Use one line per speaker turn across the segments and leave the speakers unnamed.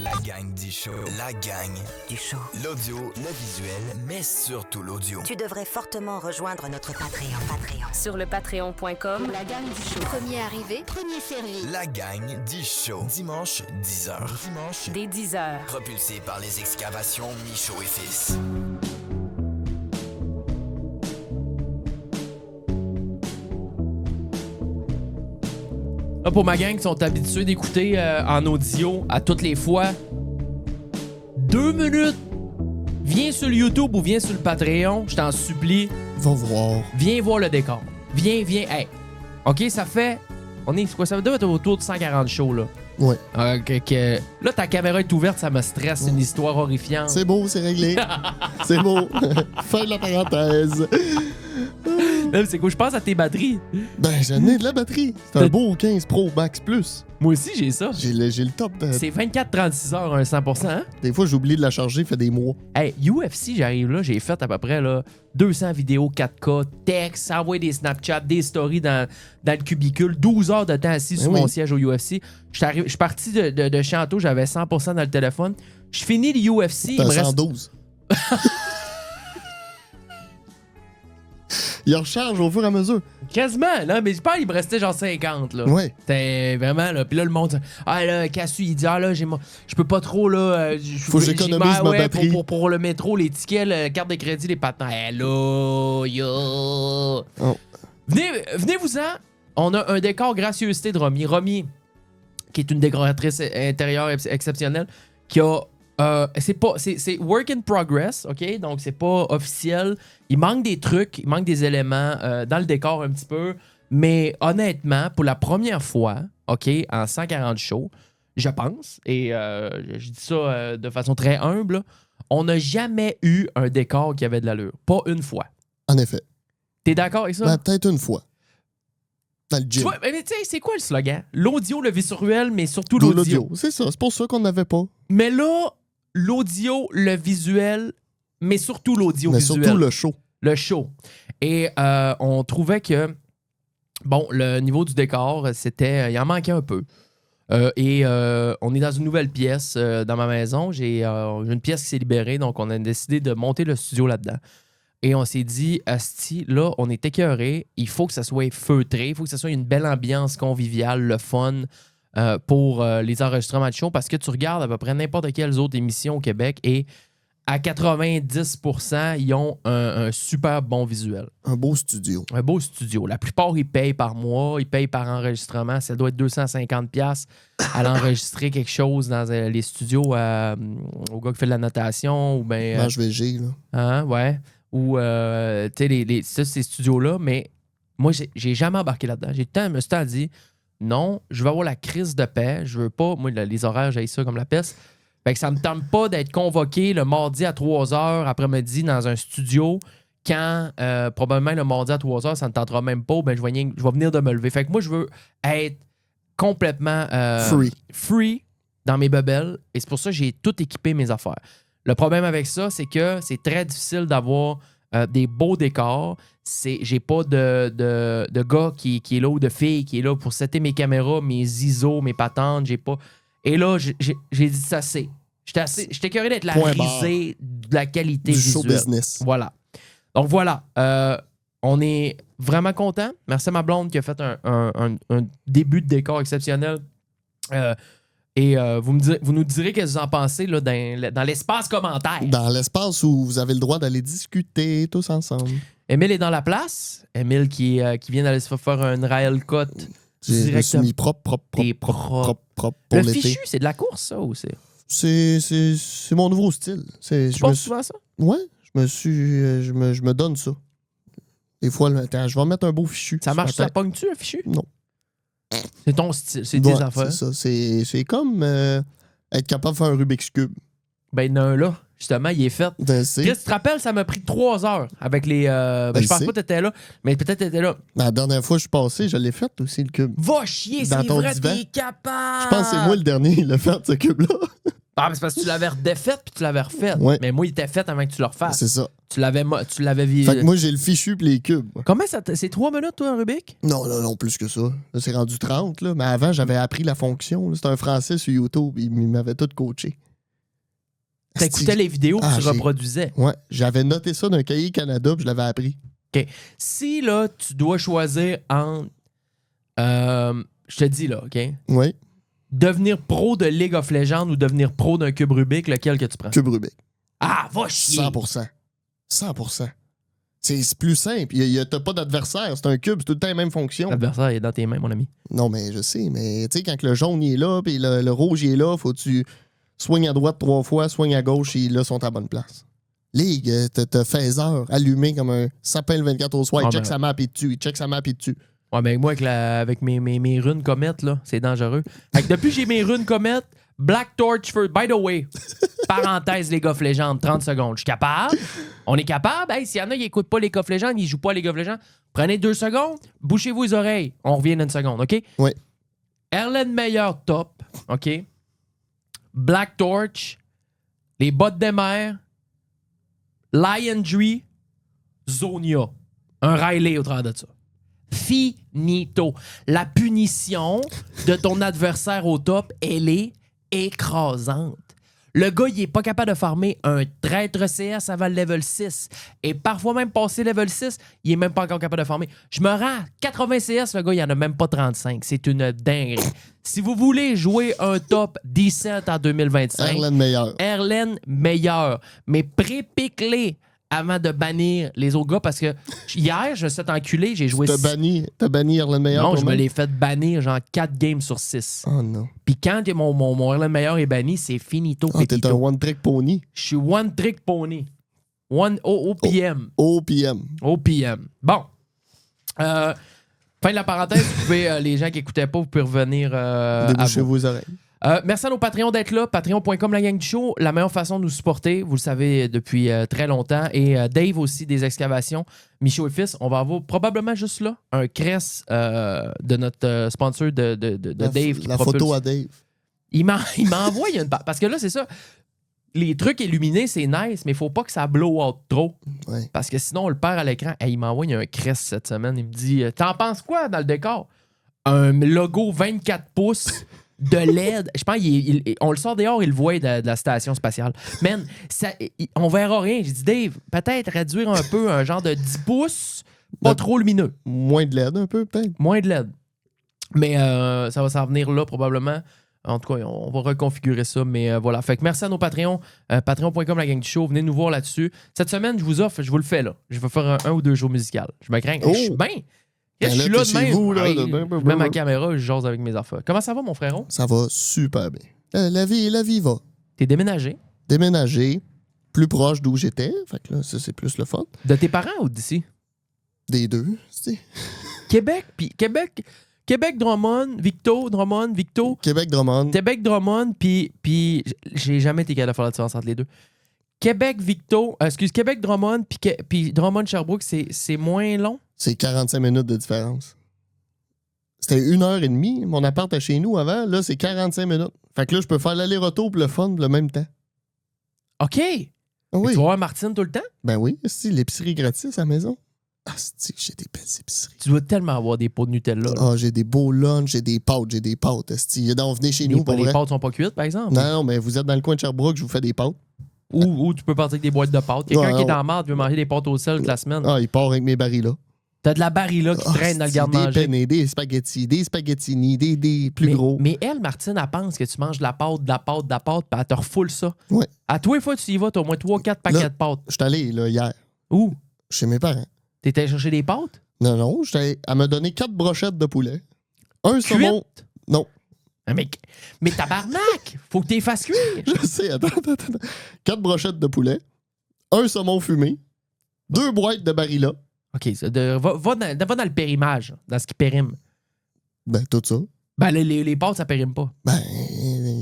La gang du show. La gang
du show.
L'audio, le visuel, mais surtout l'audio.
Tu devrais fortement rejoindre notre Patreon.
Sur le patreon.com.
La gang du show.
Premier arrivé, premier servi.
La gang du show. Dimanche, 10h. Dimanche,
Dès 10h.
propulsé par les excavations Michaud et Fils.
Là, pour ma gang qui sont habitués d'écouter en audio à toutes les fois, 2 minutes. Viens sur le YouTube ou viens sur le Patreon, je t'en supplie.
Va voir.
Viens voir le décor. Viens. Hey. OK, ça fait... C'est quoi? Ça doit être autour de 140 shows, là.
Ouais.
Là, ta caméra est ouverte, ça me stresse. C'est une histoire horrifiante.
C'est beau, c'est réglé. C'est beau. Fin de la parenthèse.
Là, c'est quoi? Je pense à tes batteries.
Ben, j'en ai de la batterie. C'est un beau 15 Pro Max Plus.
Moi aussi, j'ai ça.
J'ai le top.
C'est 24-36 heures, un 100%, hein?
Des fois, j'oublie de la charger, fait des mois.
Hey, UFC, j'arrive là, j'ai fait à peu près là, 200 vidéos 4K, texte, envoyer des Snapchat, des stories dans le cubicule, 12 heures de temps assis sur mon siège au UFC. Je suis parti de Chanteau, j'avais 100% dans le téléphone. Je finis le UFC.
T'as 112. Il recharge au fur et à mesure.
Quasiment, là, mais je pense qu'il me restait genre 50, là.
Ouais.
C'était vraiment, là. Puis là, le monde, ah, là, Cassu, il dit, ah, là, je peux pas trop, là.
Faut que j'économise ma batterie.
Pour le métro, les tickets, la carte de crédit, les patins. Hello, yo.
Oh.
Venez-vous-en. On a un décor gracieuseté de Romy. Romy, qui est une décoratrice intérieure exceptionnelle, qui a. C'est work in progress, OK? Donc, c'est pas officiel. Il manque des trucs, il manque des éléments dans le décor un petit peu. Mais honnêtement, pour la première fois, OK, en 140 shows, je pense, et je dis ça de façon très humble, là, on n'a jamais eu un décor qui avait de l'allure. Pas une fois.
En effet.
T'es d'accord avec ça?
Ben, peut-être une fois. Dans le gym.
Tu vois, mais tu sais, c'est quoi le slogan? L'audio, le visuel, mais surtout l'audio.
C'est ça, c'est pour ça qu'on n'avait pas.
Mais là, l'audio, le visuel, mais surtout l'audiovisuel.
Mais surtout le show.
Le show. Et on trouvait que, bon, le niveau du décor, il en manquait un peu. Et on est dans une nouvelle pièce dans ma maison. J'ai une pièce qui s'est libérée, donc on a décidé de monter le studio là-dedans. Et on s'est dit, asti, là, on est écœuré. Il faut que ça soit feutré. Il faut que ça soit une belle ambiance conviviale, le fun pour les enregistrements de show. Parce que tu regardes à peu près n'importe quelles autres émissions au Québec et à 90%, ils ont un super bon visuel.
Un beau studio.
Un beau studio. La plupart, ils payent par mois, ils payent par enregistrement. Ça doit être 250$ à l'enregistrer quelque chose dans les studios au gars qui fait de la notation ou bien...
Mange VG, là.
Hein, ouais. Ou, tu sais, ces studios-là, mais moi, j'ai jamais embarqué là-dedans. Je me suis tant dit, non, je veux avoir la crise de paix. Je veux pas, moi, les horaires, j'ai ça comme la peste. Fait que ça me tente pas d'être convoqué le mardi à 3h après-midi dans un studio quand probablement le mardi à 3h, ça ne tentera même pas. Ben, je vais venir de me lever. Fait que moi, je veux être complètement free dans mes bubbles. Et c'est pour ça que j'ai tout équipé mes affaires. Le problème avec ça, c'est que c'est très difficile d'avoir des beaux décors. J'ai pas de gars qui est là ou de filles qui est là pour setter mes caméras, mes ISO, mes patentes. J'ai pas... Et là, j'ai dit ça, c'est. J'étais curieux d'être la risée de la qualité
du
visuelle.
show business.
Voilà. Donc voilà. On est vraiment content. Merci à ma blonde qui a fait un début de décor exceptionnel. Et vous nous direz qu'est-ce que vous en pensez là, dans l'espace commentaire.
Dans l'espace où vous avez le droit d'aller discuter tous ensemble.
Émile est dans la place. Émile qui vient d'aller se faire un rail cut.
Je me suis mis propre pour
le
l'été.
fichu, c'est de la course, ça, ou c'est?
C'est mon nouveau style.
Tu penses souvent ça?
Ouais, je me donne ça. Des fois, attends, je vais mettre un beau fichu.
Ça marche, ça pogne-tu, un fichu?
Non.
C'est ton style, c'est tes affaires.
C'est ça. C'est comme être capable de faire un Rubik's Cube.
Ben, il y en a un là. Justement, il est fait. Chris, tu te rappelles, ça m'a pris 3 heures avec les... je pense pas que t'étais là, mais peut-être t'étais là.
La dernière fois que je suis passé, je l'ai fait aussi, le cube.
Va chier, c'est vrai, t'es capable!
Je pense que c'est moi le dernier, il l'a fait, ce cube-là.
Ah, mais c'est parce que tu l'avais redéfaite puis tu l'avais refaite.
Ouais.
Mais moi, il était fait avant que tu le refasses.
C'est ça.
Tu l'avais vu.
Fait que moi, j'ai le fichu pis les cubes.
Comment ça c'est 3 minutes, toi, un Rubik?
Non, plus que ça. Là, c'est rendu 30, là. Mais avant, j'avais appris la fonction. là. C'était un Français sur YouTube. Il m'avait tout coaché.
T'écoutais les vidéos que tu
j'ai-
reproduisais.
Ouais, j'avais noté ça d'un cahier Canada puis je l'avais appris.
OK. Si, là, tu dois choisir entre... je te dis, là, OK?
Oui,
Devenir pro de League of Legends ou devenir pro d'un cube Rubik, lequel que tu prends?
cube Rubik.
Ah, va chier!
100%. 100%. C'est plus simple. T'as pas d'adversaire. C'est un cube, c'est tout le temps la même fonction.
L'adversaire est dans tes mains, mon ami.
Non, mais je sais. Mais tu sais, quand le jaune il est là puis le rouge il est là, faut que tu soignes à droite 3 fois, soignes à gauche et là, sont à bonne place. Ligue, t'as Phaser allumé comme un sapin le 24 au soir.
Ah,
Il check
ben-
sa map et dessus. Il check sa map et dessus.
Ouais, mais moi, avec mes runes comètes, là, c'est dangereux. Fait que depuis que j'ai mes runes comètes, Black Torch first. By the way, parenthèse, League of Legends, 30 secondes. Je suis capable? On est capable? Hey, s'il y en a qui n'écoutent pas League of Legends, ils jouent pas à League of Legends, prenez 2 secondes, bouchez-vous les oreilles. On revient dans une seconde, OK?
Oui.
Erlen Meyer, top. OK? Black Torch, les bottes des mers, Liandry, Zonia. Un Riley au travers de ça. Finito. La punition de ton adversaire au top, elle est écrasante. Le gars, il est pas capable de farmer un traître CS avant le level 6. Et parfois même passé level 6, il est même pas encore capable de farmer. Je me rends à 80 CS, le gars, il en a même pas 35. C'est une dinguerie. Si vous voulez jouer un top decent en 2025,
Erlen meilleur.
Erlen meilleur. Mais pré-pique-les avant de bannir les autres gars parce que hier, je me suis fait enculer, j'ai joué
T'as banni Erlen meilleur.
Non, je me
toi-même?
l'ai fait bannir genre 4 games sur 6.
Oh non.
Puis quand mon Erlen meilleur est banni, c'est finito,
Ah, t'es
petito.
un one-trick pony.
Je suis one trick pony. OPM.
OPM.
OPM. Bon. Fin de la parenthèse, vous pouvez, les gens qui n'écoutaient pas, vous pouvez revenir à
Débouchez
vous.
vos oreilles.
Merci à nos Patreons d'être là. Patreon.com, la gang du show. La meilleure façon de nous supporter, vous le savez depuis très longtemps. Et Dave aussi, des excavations. Michaud et Fils, on va avoir probablement juste là un crest de notre sponsor de Dave. Qui
La
propulse.
photo à Dave.
Il m'envoie une... Parce que là, c'est ça. Les trucs illuminés, c'est nice, mais il faut pas que ça blow out trop.
Ouais.
Parce que sinon, on le perd à l'écran. Hey, il m'envoie un crest cette semaine. Il me dit T'en penses quoi dans le décor? Un logo 24 pouces de LED. Je pense on le sort dehors, il le voit de la station spatiale. Man, on verra rien. J'ai dit Dave, peut-être réduire un peu un genre de 10 pouces, pas trop lumineux.
Moins de LED un peu, peut-être.
Moins de LED. Mais ça va s'en venir là, probablement. En tout cas, on va reconfigurer ça, mais voilà. Fait que merci à nos Patreons. Patreon.com, la gang du show. Venez nous voir là-dessus. Cette semaine, je vous offre, je vous le fais là. Je vais faire un ou deux shows musicaux. Je me crains.
Oh!
Je suis bien.
Ben
Je
là,
suis là
t'es
de
chez
même.
vous, là,
Ouais,
de-
je mets ma caméra, je jase avec mes affaires. Comment ça va, mon frérot?
Ça va super bien. La vie va.
T'es déménagé?
Déménager, plus proche d'où j'étais. Fait que là, ça, c'est plus le fun.
De tes parents ou d'ici?
Des deux, tu sais.
Québec, Drummond, Victo.
Québec-Drummond.
Québec, Drummond, puis j'ai jamais été capable de faire la différence entre les deux. Québec, Québec, Drummond, puis Drummond, Sherbrooke, c'est moins long.
C'est 45 minutes de différence. C'était 1h30, mon appart à chez nous avant. Là, c'est 45 minutes. Fait que là, je peux faire l'aller-retour pour le fun le même temps.
OK.
Ah oui.
Tu vas voir Martine tout le temps?
Ben oui, c'est l'épicerie gratis à la maison. Ah, c'est j'ai des belles épiceries.
Tu dois tellement avoir des pots de Nutella. Là.
Ah, j'ai des beaux lunchs, j'ai des pâtes, esti. Donc, venez chez nous, pour
Les
vrai.
pâtes sont pas cuites, par exemple?
Non, mais vous êtes dans le coin de Sherbrooke, je vous fais des pâtes.
Ou tu peux partir avec des boîtes de pâtes. Quelqu'un
Ouais,
qui est
on-
dans la marde veut manger des pâtes au sel toute la semaine.
Ah, il part avec mes barils-là.
T'as de la barilla qui traîne dans le
Des
garde-manger.
penne, des spaghettini, des plus gros.
Mais elle, Martine, elle pense que tu manges de la pâte, puis elle te refoule ça.
Ouais.
À toi, une fois que tu y vas, t'as au moins 3-4 paquets
Là-
de pâtes.
Je suis allé là, hier,
Où?
chez mes parents.
T'étais chercher des pâtes?
Non, elle m'a donné 4 brochettes de poulet. Un saumon.
Cuites?
Non,
Mais tabarnak! Faut que tu les fasses cuire!
je sais, attends. 4 brochettes de poulet. Un saumon fumé. 2 boîtes de barilla.
OK, va dans le périmage, dans ce qui périme.
Ben, tout ça.
Ben, les pâtes, ça périme pas.
Ben,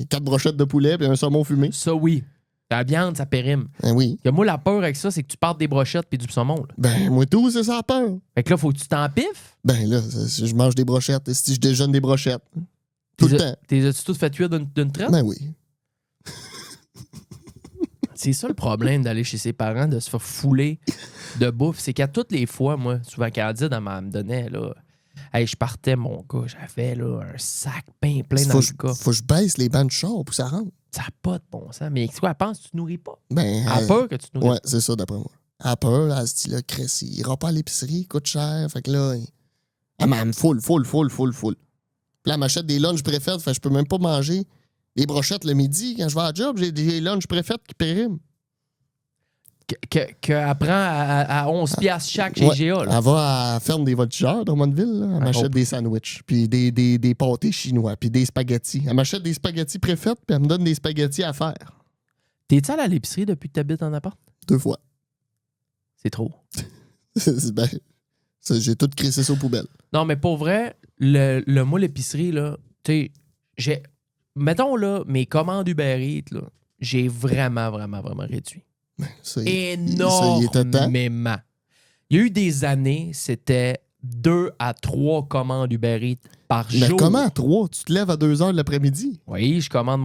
4 brochettes de poulet puis un saumon fumé.
Ça, oui. La viande, ça périme.
Ben oui.
Que moi, la peur avec ça, c'est que tu partes des brochettes puis du saumon. Là.
Ben, moi tout, c'est ça la peur.
Fait que là, faut que tu t'empiffes.
Ben là, je mange des brochettes. Si je déjeune des brochettes. Tout le temps.
T'es as-tu tout fait cuire d'une traite?
Ben oui.
C'est ça le problème d'aller chez ses parents, de se faire fouler de bouffe. C'est qu'à toutes les fois, moi, souvent, Candide, elle me donnait, là, hey, je partais, mon gars, j'avais là, un sac plein dans le cas.
Faut que je baisse les bancs de char pour que ça rentre.
Ça n'a pas de bon sens. Mais quoi, elle pense que tu te nourris pas?
Ben,
Elle a peur que tu te nourris
ouais, c'est ça, d'après moi. Elle a peur, elle se dit, là, Chris, il ira pas à l'épicerie, il coûte cher. Fait que là, elle me full. Puis là, elle m'achète des lunchs préfaites, fait que je peux même pas manger les brochettes le midi. Quand je vais à la job, j'ai des lunchs préfaites qui périment.
Qu'elle prend à 11 piastres chaque chez GA. Là.
Elle va à la ferme des voltigeurs dans Drummondville. Elle m'achète des sandwichs, puis des pâtés chinois, puis des spaghettis. Elle m'achète des spaghettis préfaites, puis elle me donne des spaghettis à faire.
T'es-tu allé à l'épicerie depuis que t'habites en appart?
2 fois.
C'est trop.
Ben, j'ai tout crissé ça aux poubelles.
Non, mais pour vrai, moi, l'épicerie, là, tu sais, mettons, là, mes commandes Uber Eats, là, j'ai vraiment réduit.
Ça,
Énormément. Il y a eu des années, c'était 2 à 3 commandes Uber Eats par
mais
jour.
comment 3? Tu te lèves à 2 heures de l'après-midi?
Oui, je vais commander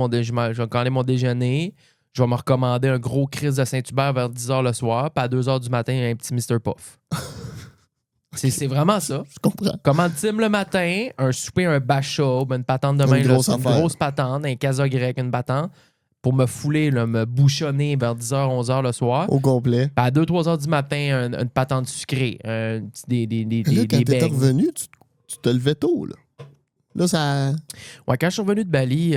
mon déjeuner. Je vais me recommander un gros Chris de Saint-Hubert vers 10 h le soir. Puis à 2 h du matin, un petit Mr. Puff. C'est vraiment ça.
Je comprends.
Commande Tim le matin, un souper, un bachot, une patente de main,
Une grosse
patente, un casa grec, une patente, pour me fouler, là, me bouchonner vers 10 h, 11 h le soir.
Au complet.
Puis à 2-3 h du matin, une patente sucrée, des
Là, quand t'étais
beignes.
revenu, tu te levais tôt, là. Là, ça...
Ouais, quand je suis revenu de Bali,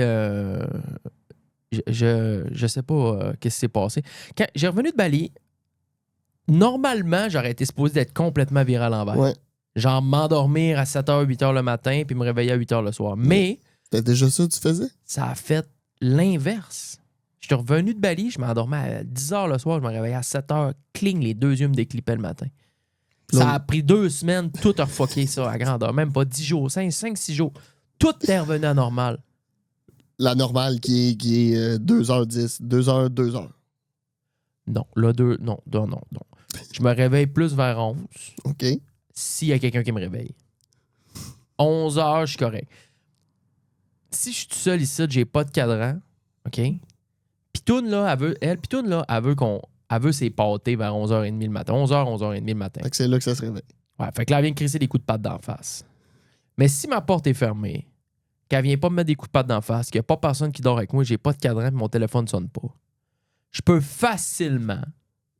je sais pas qu'est-ce qui s'est passé. Quand j'ai revenu de Bali, normalement, j'aurais été supposé d'être complètement viré à l'envers.
Ouais.
Genre m'endormir à 7h, 8h le matin, puis me réveiller à 8h le soir. Mais
C'était déjà ça que tu faisais?
ça a fait l'inverse. Je suis revenu de Bali, je m'endormais à 10h le soir, je me réveillais à 7h, cling, les 2 yeux me déclipaient le matin. Ça a pris 2 semaines, tout a refucké ça à grandeur. Même pas 10 jours, 5-6 jours. Tout est revenu à normal.
La normale qui est 2h10, 2h.
Non, là, non. Je me réveille plus vers 11.
OK.
S'il y a quelqu'un qui me réveille. 11 h, je suis correct. Si je suis tout seul ici, j'ai pas de cadran, OK? Pitoune, là, elle veut ses pâtés vers 11h30 le matin. 11h30 le matin.
Fait que c'est là que ça se réveille.
Ouais, fait que là, elle vient de crisser des coups de patte d'en face. Mais si ma porte est fermée, qu'elle vient pas me mettre des coups de patte d'en face, qu'il n'y a pas personne qui dort avec moi, j'ai pas de cadran et mon téléphone ne sonne pas, je peux facilement,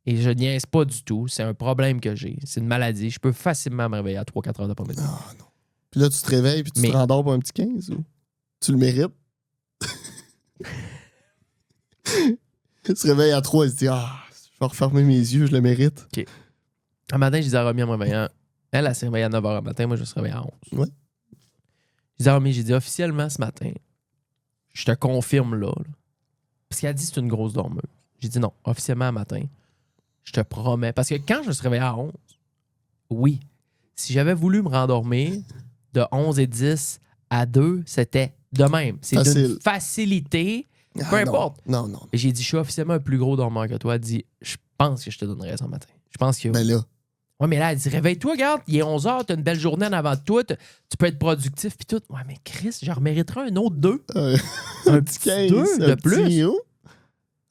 et je niaise pas du tout, c'est un problème que j'ai, c'est une maladie, je peux facilement me réveiller à 3-4 heures d'après-midi.
Ah non. Puis là, tu te réveilles puis tu te rendors pour un petit 15 ou tu le mérites? Tu te réveilles à 3 et tu te dis, je vais refermer mes yeux, je le mérite.
OK. Un matin, je disais à Romy en me réveillant, elle s'est réveillée à 9 h le matin, moi, je me suis réveillé à 11.
Ouais.
Je disais à Romy, j'ai dit officiellement ce matin, je te confirme là. Parce qu'elle dit que c'est une grosse dormeuse. J'ai dit non, officiellement un matin, je te promets. Parce que quand je me suis réveillé à 11, oui, si j'avais voulu me rendormir de 11h10 à 2, c'était de même. C'est d'une facilité. Peu importe.
Non.
Et j'ai dit, je suis officiellement un plus gros dormeur que toi. Elle dit, je pense que je te donnerais ça matin. Je pense que.
Ben là.
Ouais, mais là, elle dit, réveille-toi, regarde, il est 11h, t'as une belle journée en avant de toi, tu peux être productif, puis tout. Ouais, mais Chris, j'en mériterais un autre 2. Un petit 2 de plus.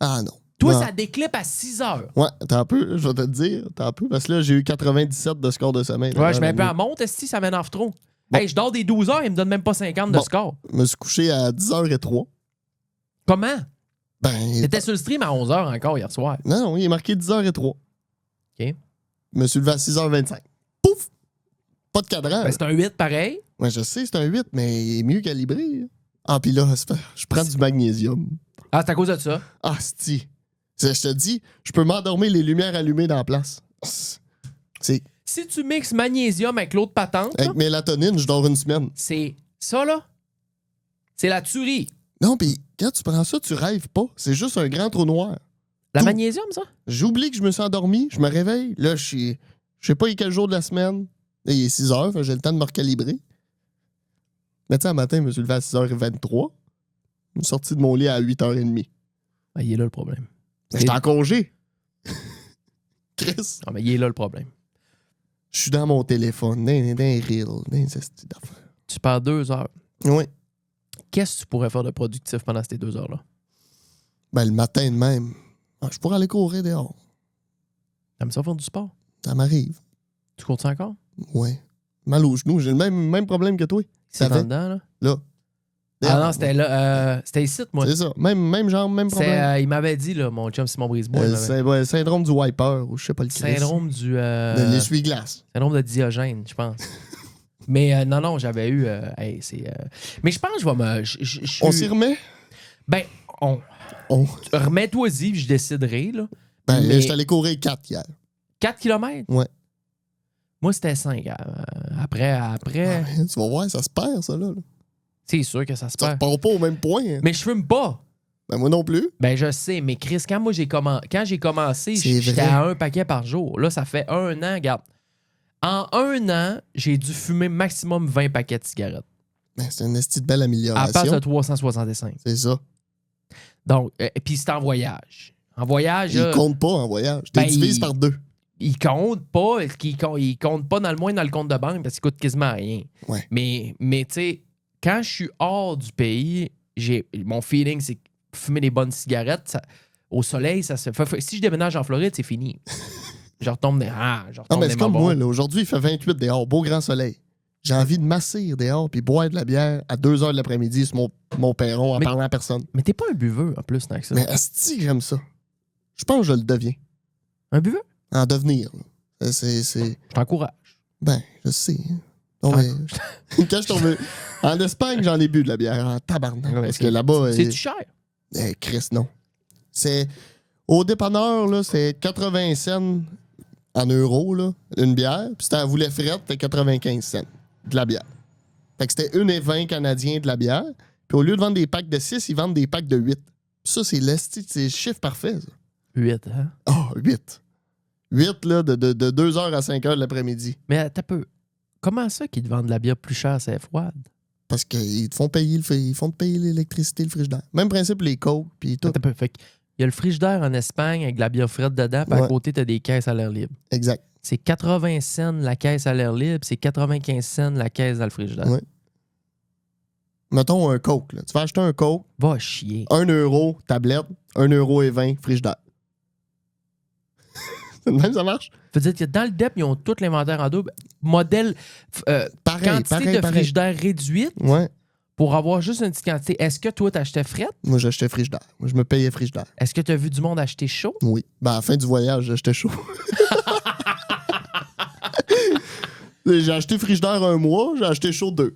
Ah non.
Toi,
non.
ça déclipe à 6h.
Ouais, t'as un peu, je vais te le dire, parce que là, j'ai eu 97 de score de sommeil.
Ouais, je mets un peu à monte, si ça m'énerve trop.
Bon.
Hey, je dors des 12h, il me donne même pas 50 de score.
Je me suis couché à 10h03.
Comment?
Ben.
T'étais sur le stream à 11h encore hier soir.
Non, il est marqué 10h03.
OK.
Je me suis levé à 6h25. Pouf! Pas de cadran.
Ben, c'est un 8 pareil.
Ouais, je sais, c'est un 8, mais il est mieux calibré. Ah, puis là, je prends du magnésium.
Ah, c'est à cause de ça.
Ah, c'ti. Je te dis, je peux m'endormir les lumières allumées dans la place. C'est...
Si tu mixes magnésium avec l'autre patente,
Avec mélatonine, je dors une semaine.
c'est ça, là. C'est la tuerie.
Non, puis quand tu prends ça, tu rêves pas. C'est juste un grand trou noir.
La
Tout.
magnésium, ça?
J'oublie que je me suis endormi, je me réveille. Là, je sais pas quel jour de la semaine. Là, il est 6 h, j'ai le temps de me recalibrer. Mais tu sais, un matin, je me suis levé à 6h23. Je suis sorti de mon lit à 8h30.
Ah, il est là le problème.
Mais j'étais en congé. Chris.
Ah, mais il est là le problème.
Je suis dans mon téléphone, dans les reels, dans les estis d'affaires.
Tu perds 2 heures.
Oui.
Qu'est-ce que tu pourrais faire de productif pendant ces 2 heures-là?
Ben, le matin de même, Ah, je pourrais aller courir dehors.
T'aimes ça faire du sport?
Ça m'arrive.
Tu cours ça encore?
Ouais. Mal aux genoux. J'ai le même problème que toi.
C'est
Ça
en
fait?
dedans, là?
Là.
Ah
Dehors,
non, c'était là. C'était ici, moi.
C'est ça. Même genre, même problème.
Il m'avait dit, là, mon chum Simon Brisebois. il m'avait-
C'est ouais, syndrome du wiper, ou je sais pas le Christ.
syndrome du.
De l'essuie-glace.
Syndrome de Diogène, je pense. Mais non, j'avais eu. Mais je pense que je vais me.
On s'y remet?
Ben,
On.
remets-toi-y, puis je déciderai, là.
Ben,
Mais-
je suis allé courir 4 hier.
4 km?
Ouais.
Moi, c'était 5. Après,
Ouais, tu vas voir, ça se perd, ça, là.
c'est sûr que ça se
Ça
perd.
repart pas au même point. Hein.
Mais je fume pas.
Ben, moi non plus.
Ben, je sais, mais Chris, quand j'ai commencé,
C'est
j'étais
vrai.
à 1 paquet par jour. Là, ça fait 1 an, regarde. En 1 an, j'ai dû fumer maximum 20 paquets de cigarettes.
Ben, c'est une esti de belle
À
amélioration.
part de 365.
C'est ça.
Donc, puis c'est en voyage. En voyage,
Il
là,
compte pas en voyage. Tu
Ben,
divises
il-
par 2.
il compte pas. Il compte pas dans le moins dans le compte de banque parce qu'il coûte quasiment rien.
Ouais.
Mais tu sais, quand je suis hors du pays, mon feeling, c'est que fumer des bonnes cigarettes, au soleil, ça se fait. Si je déménage en Floride, c'est fini. Je retombe des. Je
Non,
retombe
mais
des
c'est comme
bonbons.
moi, là. Aujourd'hui, il fait 28 dehors, beau grand soleil. J'ai envie de m'asseoir dehors puis boire de la bière à 2 h de l'après-midi sur mon perron en
Mais-
parlant à personne.
Mais t'es pas un buveux en plus, tant que ça.
Mais esti que j'aime ça. Je pense que je le deviens.
Un buveux?
En devenir. Là. C'est...
Je t'encourage.
Ben, je sais. hein. Non, mais... Quand je suis revenu... En Espagne, j'en ai bu de la bière en tabarnak.
Ouais,
parce que là-bas...
C'est-tu cher?
Chris, non. C'est... Au dépanneur, là, c'est 80 cents en euros, là, une bière. Puis si t'en voulais frette, c'était 95 cents de la bière. Fait que c'était 1,20 canadiens de la bière. Puis au lieu de vendre des packs de 6, ils vendent des packs de 8. Puis ça, c'est l'esti, c'est le chiffre parfait, ça.
8, hein?
Ah, 8. 8, là, de 2 h à 5 h de l'après-midi.
Mais t'as peu. Comment ça qu'ils te vendent de la bière plus chère, c'est froide?
Parce qu'ils te font payer l'électricité, le frigidaire. Même principe, les coke, puis tout.
T'as peu. Fait il y a le frigidaire en Espagne avec de la bière frette dedans, puis à
Ouais.
côté, t'as des caisses à l'air libre.
Exact.
C'est 80 cents la caisse à l'air libre, c'est 95 cents la caisse dans le frigidaire.
Ouais. Mettons un coke, là. Tu vas acheter un coke,
Va chier.
1 euro, tablette, 1,20 € frigidaire. C'est de même, ça marche?
Faut dire que dans le DEP, ils ont tout l'inventaire en double. Modèle,
Pareil,
quantité de frigidaire réduite
Ouais.
pour avoir juste une petite quantité. Est-ce que toi, t'achetais frette?
Moi, j'achetais frigidaire. Moi, je me payais frigidaire.
Est-ce que t'as vu du monde acheter chaud?
Oui. Ben, à la fin du voyage, j'achetais chaud. J'ai acheté frigidaire 1 mois, j'ai acheté chaud 2.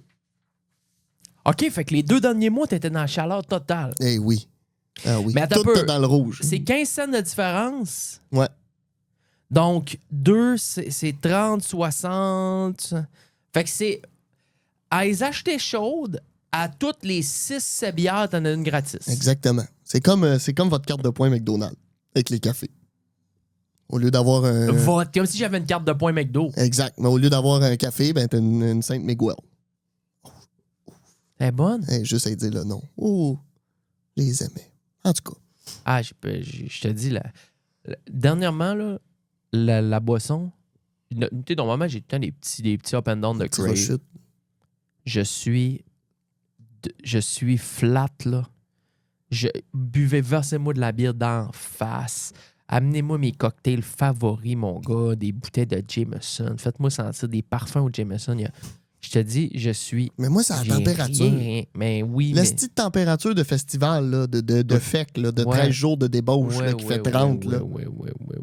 OK, fait que les 2 derniers mois, t'étais dans la chaleur totale.
Eh oui. Ah oui.
Mais attends
Tout
un peu.
est dans le rouge.
C'est 15 cents de différence.
Ouais.
Donc, 2, c'est 30, 60. Fait que c'est... À les acheter chaudes, à toutes les 6 bières, t'en as une gratis.
Exactement. C'est comme votre carte de points McDonald's avec les cafés. Au lieu d'avoir un...
Vote, comme si j'avais une carte de points McDo.
Exact. Mais au lieu d'avoir un café, ben t'as une Sainte Miguel.
Elle est bonne?
Hey, juste à dire le nom. Oh, je les aimais. En tout cas.
Ah, je te dis, dernièrement, là, la boisson, tu sais, normalement, j'ai tout le temps des petits up and down de
Petit
crave.
rechute.
Je suis flat, là. Versez-moi de la bière d'en face. Amenez-moi mes cocktails favoris, mon gars, des bouteilles de Jameson. Faites-moi sentir des parfums au Jameson. Je te dis, je suis...
Mais moi, c'est la
j'ai
température.
rien. Mais oui,
La
mais...
petite température de festival, là, de FEC, là, de
Ouais.
13 jours de débauche, là, qui fait 30. là.
Ouais.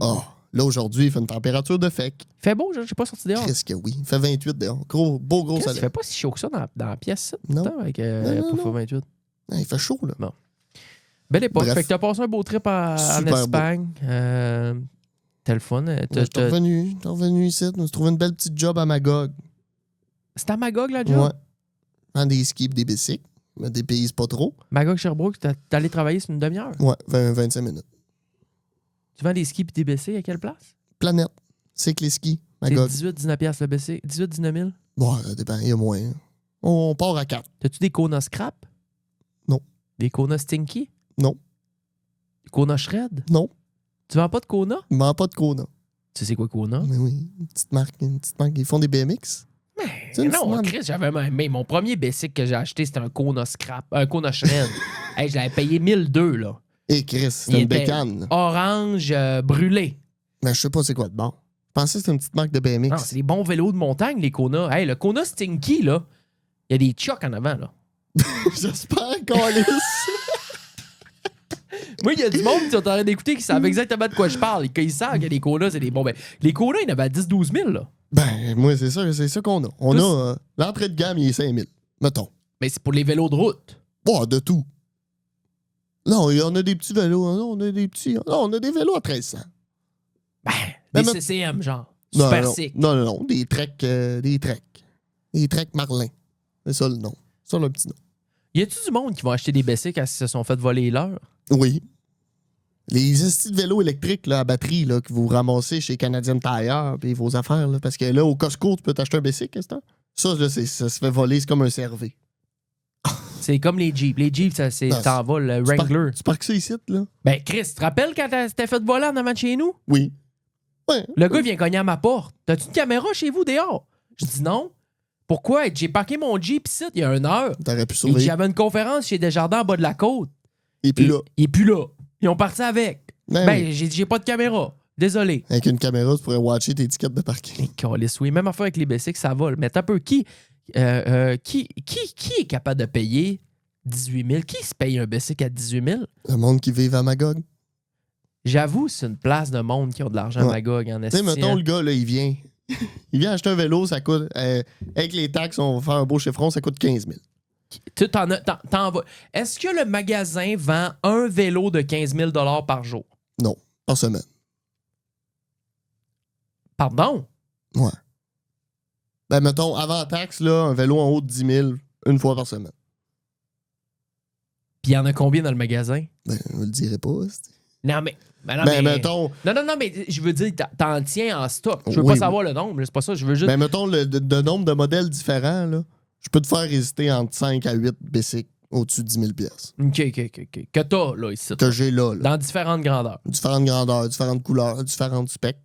Ah, là, aujourd'hui, il fait une température de FEC.
Il fait beau, j'ai pas sorti dehors.
Qu'est-ce que oui. Il fait 28 dehors. Gros
Il
soleil.
fait pas si chaud que ça dans la pièce, ça,
Non.
pourtant, avec
Non,
pour
non.
28.
Ah, il fait chaud, là.
Belle époque.
Bref.
Fait que t'as passé un beau trip en
Super
Espagne. T'as le fun.
J'étais revenu ici. Je me suis trouvé une belle petite job à Magog.
C'est à Magog, la job?
Ouais. Vendre des skis et des bicycles. Me dépayse pas trop.
Magog Sherbrooke, t'es allé travailler sur une demi-heure.
Ouais, 25 minutes.
Tu vends des skis et des BC à quelle place?
Planète. C'est les skis.
C'est
Magog.
18-19$ piastres le BC. 18-19 000.
Bon, ça dépend. Il y a moins. hein. On part à 4.
T'as-tu des Kona Scrap?
Non.
Des Kona Stinky?
Non.
Des Kona Shred?
Non.
Tu vends pas de Kona?
Il ne vend pas de Kona.
Tu sais quoi Kona?
Mais oui, une petite marque. Ils font des BMX. C'est une
Non,
petite
Chris, j'avais mais mon premier bicycle que j'ai acheté, c'était un Kona Scrap, un Kona Shred. Hey, je l'avais payé 1002, là.
Et Chris,
Il
c'est une
était
bécane.
orange brûlé.
Mais je sais pas c'est quoi de bon. Je pensais que c'était une petite marque de BMX.
Non, c'est des bons vélos de montagne, les Kona. Hey, le Kona Stinky, là, il y a des chocs en avant, là.
J'espère qu'on lisse.
Moi, il y a du monde qui sont en train d'écouter qui savent exactement de quoi je parle. Ils savent que les Kona, c'est des bons. Ben, les Kona, il y en avait à 10-12 000, là.
Ben, moi, c'est ça qu'on a. On a l'entrée de gamme, il est 5 000. Mettons.
Mais c'est pour les vélos de route.
Bon, de tout. Non, on a des petits vélos. Non, on a des petits. Non, on a des vélos à 1300.
Ben,
Ben,
des
mais-
CCM, genre.
Non,
Super
non,
sick.
non. Des treks. Des treks Marlin. C'est ça le nom. C'est ça le petit nom.
Y a-tu du monde qui va acheter des Bessic quand ils se sont fait voler l'heure?
Oui. Les estis de vélos électriques là, à batterie là, que vous ramassez chez Canadian Tire puis vos affaires. Là, parce que là, au Costco, tu peux t'acheter un Bessic, qu'est-ce que ça, là, ça se fait voler, c'est comme un cervé.
C'est comme les Jeeps. Les Jeeps, ça,
Non,
t'en vas, le Wrangler.
Tu parques ça ici, là?
Ben, Chris, tu te rappelles quand t'étais fait voler en avant de chez nous?
Oui. Ouais.
Le gars vient cogner à ma porte. T'as-tu une caméra chez vous dehors? Je dis non. Pourquoi? J'ai parqué mon Jeep ici il y a 1 heure.
T'aurais pu
Et
surveiller.
j'avais une conférence chez Desjardins en bas de la côte.
Et puis
Et-
là,
Il est plus là. Ils ont parti avec.
ben
Ben,
oui.
j'ai pas de caméra. Désolé.
Avec une caméra, tu pourrais watcher tes tickets de parking.
Les câlisses, oui. Même affaire avec les Bessic, ça vole. Mais t'as peu, qui est capable de payer 18 000? Qui se paye un Bessic à 18 000?
Le monde qui vive à Magog.
J'avoue, c'est une place de monde qui ont de l'argent à
Ouais.
Magog en
Tu sais,
esti,
mettons,
hein.
le gars, là, il vient. Il vient acheter un vélo, ça coûte. Avec les taxes, on va faire un beau chiffron, ça coûte 15 000.
Tu t'en vas. Est-ce que le magasin vend un vélo de 15 000 par jour?
Non, par semaine.
Pardon?
Ouais. Ben, mettons, avant taxe, là, un vélo en haut de 10 000, une fois par semaine.
Puis il y en a combien dans le magasin?
Ben, je le dirai pas. c'est-
Non, mais. Non,
Ben, mettons,
Non, mais je veux dire, t'en tiens en stock. Je veux
Oui,
pas savoir le nombre, c'est pas ça. Je veux juste.
ben, mettons de nombre de modèles différents, là, je peux te faire résister entre 5 à 8 Bessic au-dessus de 10 000 pièces
OK. Que t'as, là, ici.
que j'ai là.
Dans différentes grandeurs.
Différentes grandeurs, différentes couleurs, différentes specs.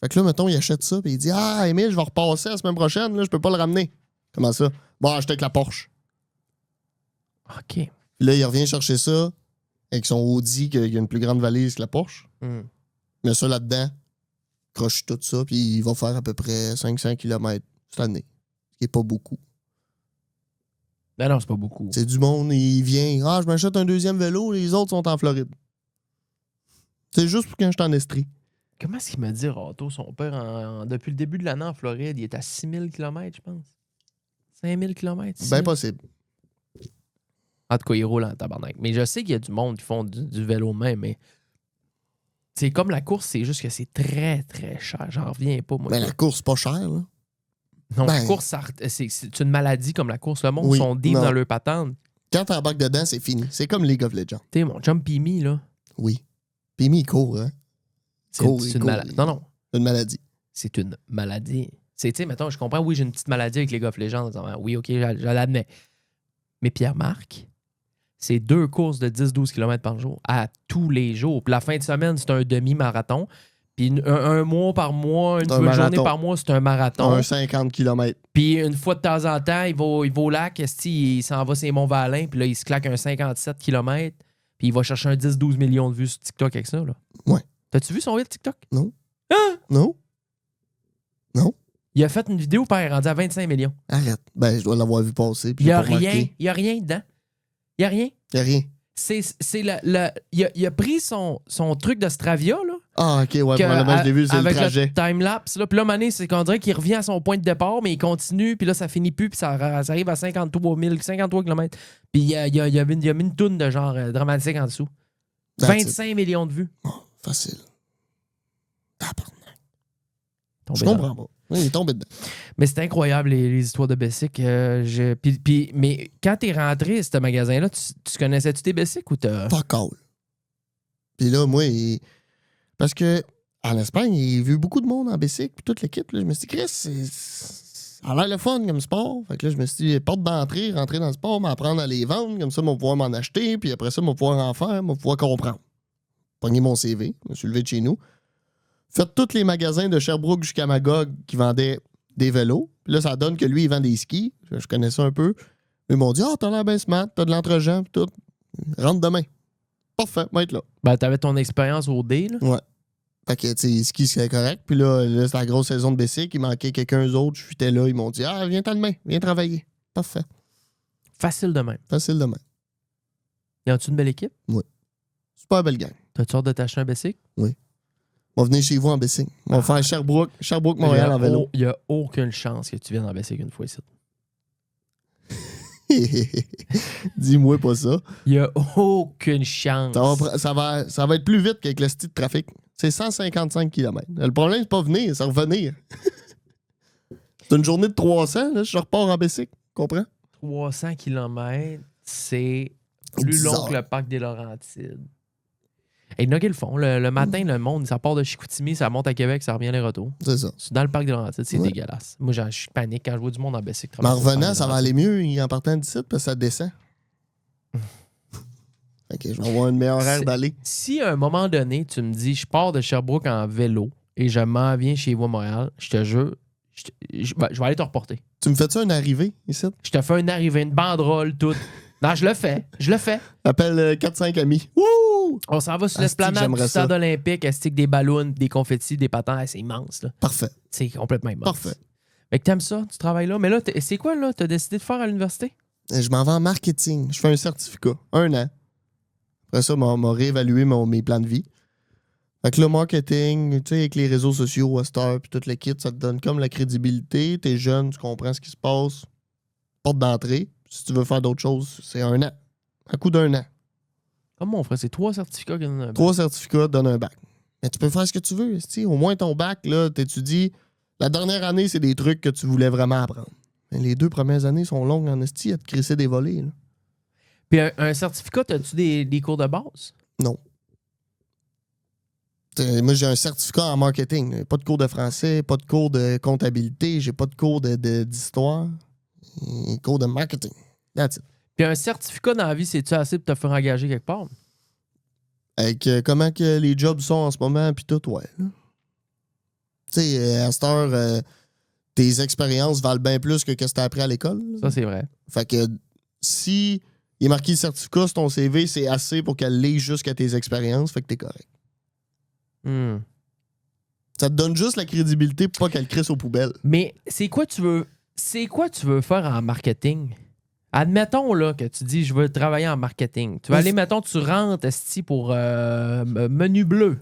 Fait que là, mettons, il achète ça, puis il dit Ah, Émile, je vais repasser la semaine prochaine, là, je peux pas le ramener. Comment ça? Bon, acheter avec la Porsche.
OK.
Puis là, il revient chercher ça avec son Audi qui a une plus grande valise que la Porsche.
Hmm.
Met ça là-dedans, croche tout ça, puis il va faire à peu près 500 km cette année. Ce qui est pas beaucoup.
Non, c'est pas beaucoup.
C'est du monde, il vient. Ah, je m'achète un deuxième vélo, les autres sont en Floride. C'est juste pour quand je suis en Estrie.
Comment est-ce qu'il m'a dit, Rato, son père, depuis le début de l'année en Floride, il est à 6 000 km, je pense. 5 000 km.
Ben possible.
En tout cas, il roule en tabarnak. Mais je sais qu'il y a du monde qui font du vélo de même, mais c'est comme la course, c'est juste que c'est très, très cher. J'en reviens pas, moi.
Ben la course, pas chère, là.
Non, la
ben-
course, c'est une maladie comme la course. Le monde
Oui,
sont deep
non.
dans leur patente.
Quand t'embarques dedans, c'est fini. C'est comme League of Legends.
Tu sais, mon chum Pimi, là,
Oui. Puis il court, hein.
c'est
Court,
c'est
il
une
court,
maladie.
il-
Non,
C'est une maladie.
c'est une maladie. C'est, tu sais, mettons, je comprends, oui, j'ai une petite maladie avec les League of Legends. Oui, OK, je l'admets. Mais Pierre-Marc, c'est 2 courses de 10-12 km par jour à tous les jours. Puis la fin de semaine, c'est un demi-marathon. Puis un mois par mois, une
Un
journée
marathon.
par mois, c'est un marathon.
Un 50 km.
Puis une fois de temps en temps, il va au lac, il s'en va sur Mont-Valin, puis là, il se claque un 57 km, puis il va chercher un 10-12 millions de vues sur TikTok avec ça. Là.
Ouais.
T'as-tu vu son reel TikTok?
Non.
Hein?
Non? Non?
Il a fait une vidéo, puis il est rendu à 25 millions.
Arrête. Ben, je dois l'avoir vu passer. puis
Il n'y
j'ai
a
pas remarqué.
rien. Il n'y a rien dedans. Il n'y a rien.
Y a rien.
Il a pris son truc de Stravia, là.
Ah, ok, ouais.
que-
Probablement, je l'ai vu, c'est le
avec
trajet.
time-lapse. Là. Puis là, Mané, c'est qu'on dirait qu'il revient à son point de départ, mais il continue, puis là, ça finit plus, puis ça arrive à 53 km. Puis il a mis une toune de genre dramatique en dessous.
That's it.
25 millions de vues.
Facile. Tabarnak.
Tombé
Je
dans-
comprends pas. Oui, il est tombé dedans.
Mais c'est incroyable, les histoires de Bessic. Mais quand t'es rentré à ce magasin-là, tu connaissais-tu tes Bessic ou t'as...
Fuck all. Puis là, moi, parce que en Espagne, il a vu beaucoup de monde en bicycle, puis toute l'équipe. Là, je me suis dit, Chris, ça a l'air le fun comme sport. Fait que là, je me suis dit, porte d'entrée, rentrer dans le sport, m'apprendre à les vendre. Comme ça, je vais pouvoir m'en acheter, puis après ça, je vais pouvoir en faire, je vais pouvoir comprendre. Pogner mon CV, je me suis levé de chez nous. Fait tous les magasins de Sherbrooke jusqu'à Magog qui vendaient des vélos. Puis là, ça donne que lui, il vend des skis. Je connais ça un peu. Ils m'ont dit, t'as l'air bien smart, t'as de l'entre-gens, puis tout. Rentre demain. Parfait, va être là.
Ben, t'avais ton expérience au D, là.
Ouais. Fait que, tu sais, ski, c'était correct. Puis là c'était la grosse saison de Bessic. Il manquait quelqu'un d'autre. Je suis là. Ils m'ont dit, ah, viens demain. Viens travailler. Parfait.
Facile de même.
Facile demain.
Y a-tu une belle équipe?
Super belle gang.
T'as-tu hâte de t'acheter un Bessic?
On va venir chez vous en Bessic. On va faire Sherbrooke, Montréal en vélo.
Il y a aucune chance que tu viennes en Bessic une fois ici.
Dis-moi pas ça.
Il y a aucune chance.
Ça va être plus vite qu'avec le style de trafic. C'est 155 km. Le problème, c'est pas venir, c'est revenir. C'est une journée de 300, là, je repars en Bessic. Comprends?
300 km, c'est plus
10
long
heures.
que le parc des Laurentides. Et il y en a qui le font. Le matin, le monde, ça part de Chicoutimi, ça monte à Québec, ça revient les retours.
C'est ça.
Dans le parc des Laurentides, c'est
Ouais.
dégueulasse. Moi, je panique quand je vois du monde en Bessic.
Mais en revenant, ça va aller mieux en partant d'ici parce que ça descend. OK, je vais avoir une meilleure aire d'aller.
Si à un moment donné, tu me dis, je pars de Sherbrooke en vélo et je m'en viens chez vous à Montréal, je te jure, je vais aller te reporter.
Tu me fais-tu une arrivée ici?
Je te fais une arrivée, une banderole, tout. Non, je le fais.
Appelle 4-5 amis. Wouh!
On s'en va sur
Asti que
l'esplanade du
j'aimerais
stade
ça.
olympique, astique des ballons, des confettis, des patins. C'est immense, là.
Parfait.
C'est complètement immense.
Parfait.
Fait que t'aimes ça, tu travailles là. Mais là, c'est quoi, là? T'as décidé de faire à l'université?
Je m'en vais en marketing. Je fais un certificat. 1 an. Après ça, on m'a réévalué mes plans de vie. Fait que le marketing, tu sais, avec les réseaux sociaux, Star, puis tout le kit, ça te donne comme la crédibilité. T'es jeune, tu comprends ce qui se passe. Porte d'entrée. Si tu veux faire d'autres choses, c'est 1 an. À coup d'1 an.
Comme mon frère, c'est 3 certificats qui donnent un bac.
3 certificats donnent un bac. Mais tu peux faire ce que tu veux. esti. Au moins, ton bac, là, t'étudies. La dernière année, c'est des trucs que tu voulais vraiment apprendre. Mais les 2 premières années sont longues en esti à te crisser des volets. Là.
Puis un certificat, as-tu des cours de base?
Non. Moi, j'ai un certificat en marketing. Pas de cours de français, pas de cours de comptabilité, j'ai pas de cours d'histoire. Cours de marketing. That's it.
Puis un certificat dans la vie, c'est-tu assez pour te faire engager quelque part?
Avec comment que les jobs sont en ce moment, puis tout, ouais. là. Tu sais, à cette heure, tes expériences valent bien plus que ce que tu as appris à l'école. là.
Ça, c'est vrai.
Fait que si il est marqué certificat sur ton CV, c'est assez pour qu'elle lise jusqu'à tes expériences, fait que t'es correct.
Hmm.
Ça te donne juste la crédibilité pour pas qu'elle crisse aux poubelles.
Mais c'est quoi tu veux faire en marketing? Admettons là, que tu dis je veux travailler en marketing. Tu vas aller, mettons, tu rentres esti, pour menu bleu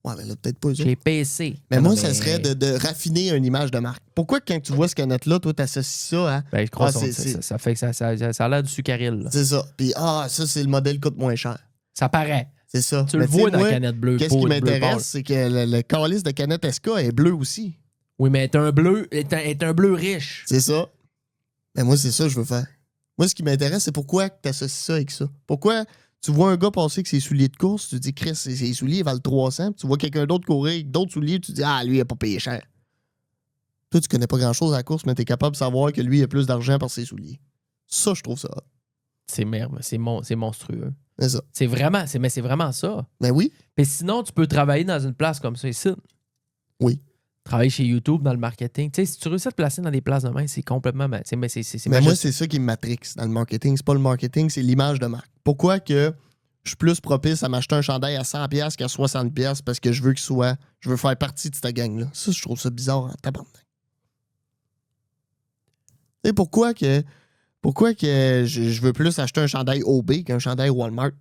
Ouais, mais là, peut-être pas eux autres.
chez PC.
Mais
Non,
moi,
mais-
ça serait de raffiner une image de marque. Pourquoi quand tu vois ce canette-là, toi, t'associes ça à...
Ben, je crois
Ah,
que ça fait que ça a l'air du sucaril. Là.
C'est ça. Puis, ça, c'est le modèle coûte moins cher.
Ça paraît.
C'est ça.
Tu le
Mais tu sais,
vois dans
moi,
la canette bleue.
Qu'est-ce qui
bleu pâle.
m'intéresse, c'est que le calice de canette SK est bleu aussi.
Oui, mais est un bleu riche.
C'est ça. Mais moi, c'est ça que je veux faire. Moi, ce qui m'intéresse, c'est pourquoi tu associes ça avec ça. Pourquoi tu vois un gars passer avec ses souliers de course, tu te dis, Chris, ses souliers valent 300. Puis tu vois quelqu'un d'autre courir avec d'autres souliers, tu te dis, ah, lui, il n'a pas payé cher. Toi, tu connais pas grand-chose à la course, mais tu es capable de savoir que lui, il a plus d'argent par ses souliers. Ça, je trouve ça hot.
C'est merde, c'est monstrueux.
C'est ça.
C'est vraiment ça.
Mais oui.
Mais sinon, tu peux travailler dans une place comme ça ici.
Oui.
Travailler chez YouTube dans le marketing. Tu sais, si tu réussis à te placer dans des places de main, c'est complètement. C'est
Mais moi,
magique.
c'est ça qui me matrix dans le marketing. C'est pas le marketing, c'est l'image de marque. Pourquoi que je suis plus propice à m'acheter un chandail à 100$ qu'à 60$ parce que je veux je veux faire partie de cette gang-là. Ça, je trouve ça bizarre en tabarnak. Tu sais, pourquoi que je veux plus acheter un chandail OB qu'un chandail Walmart?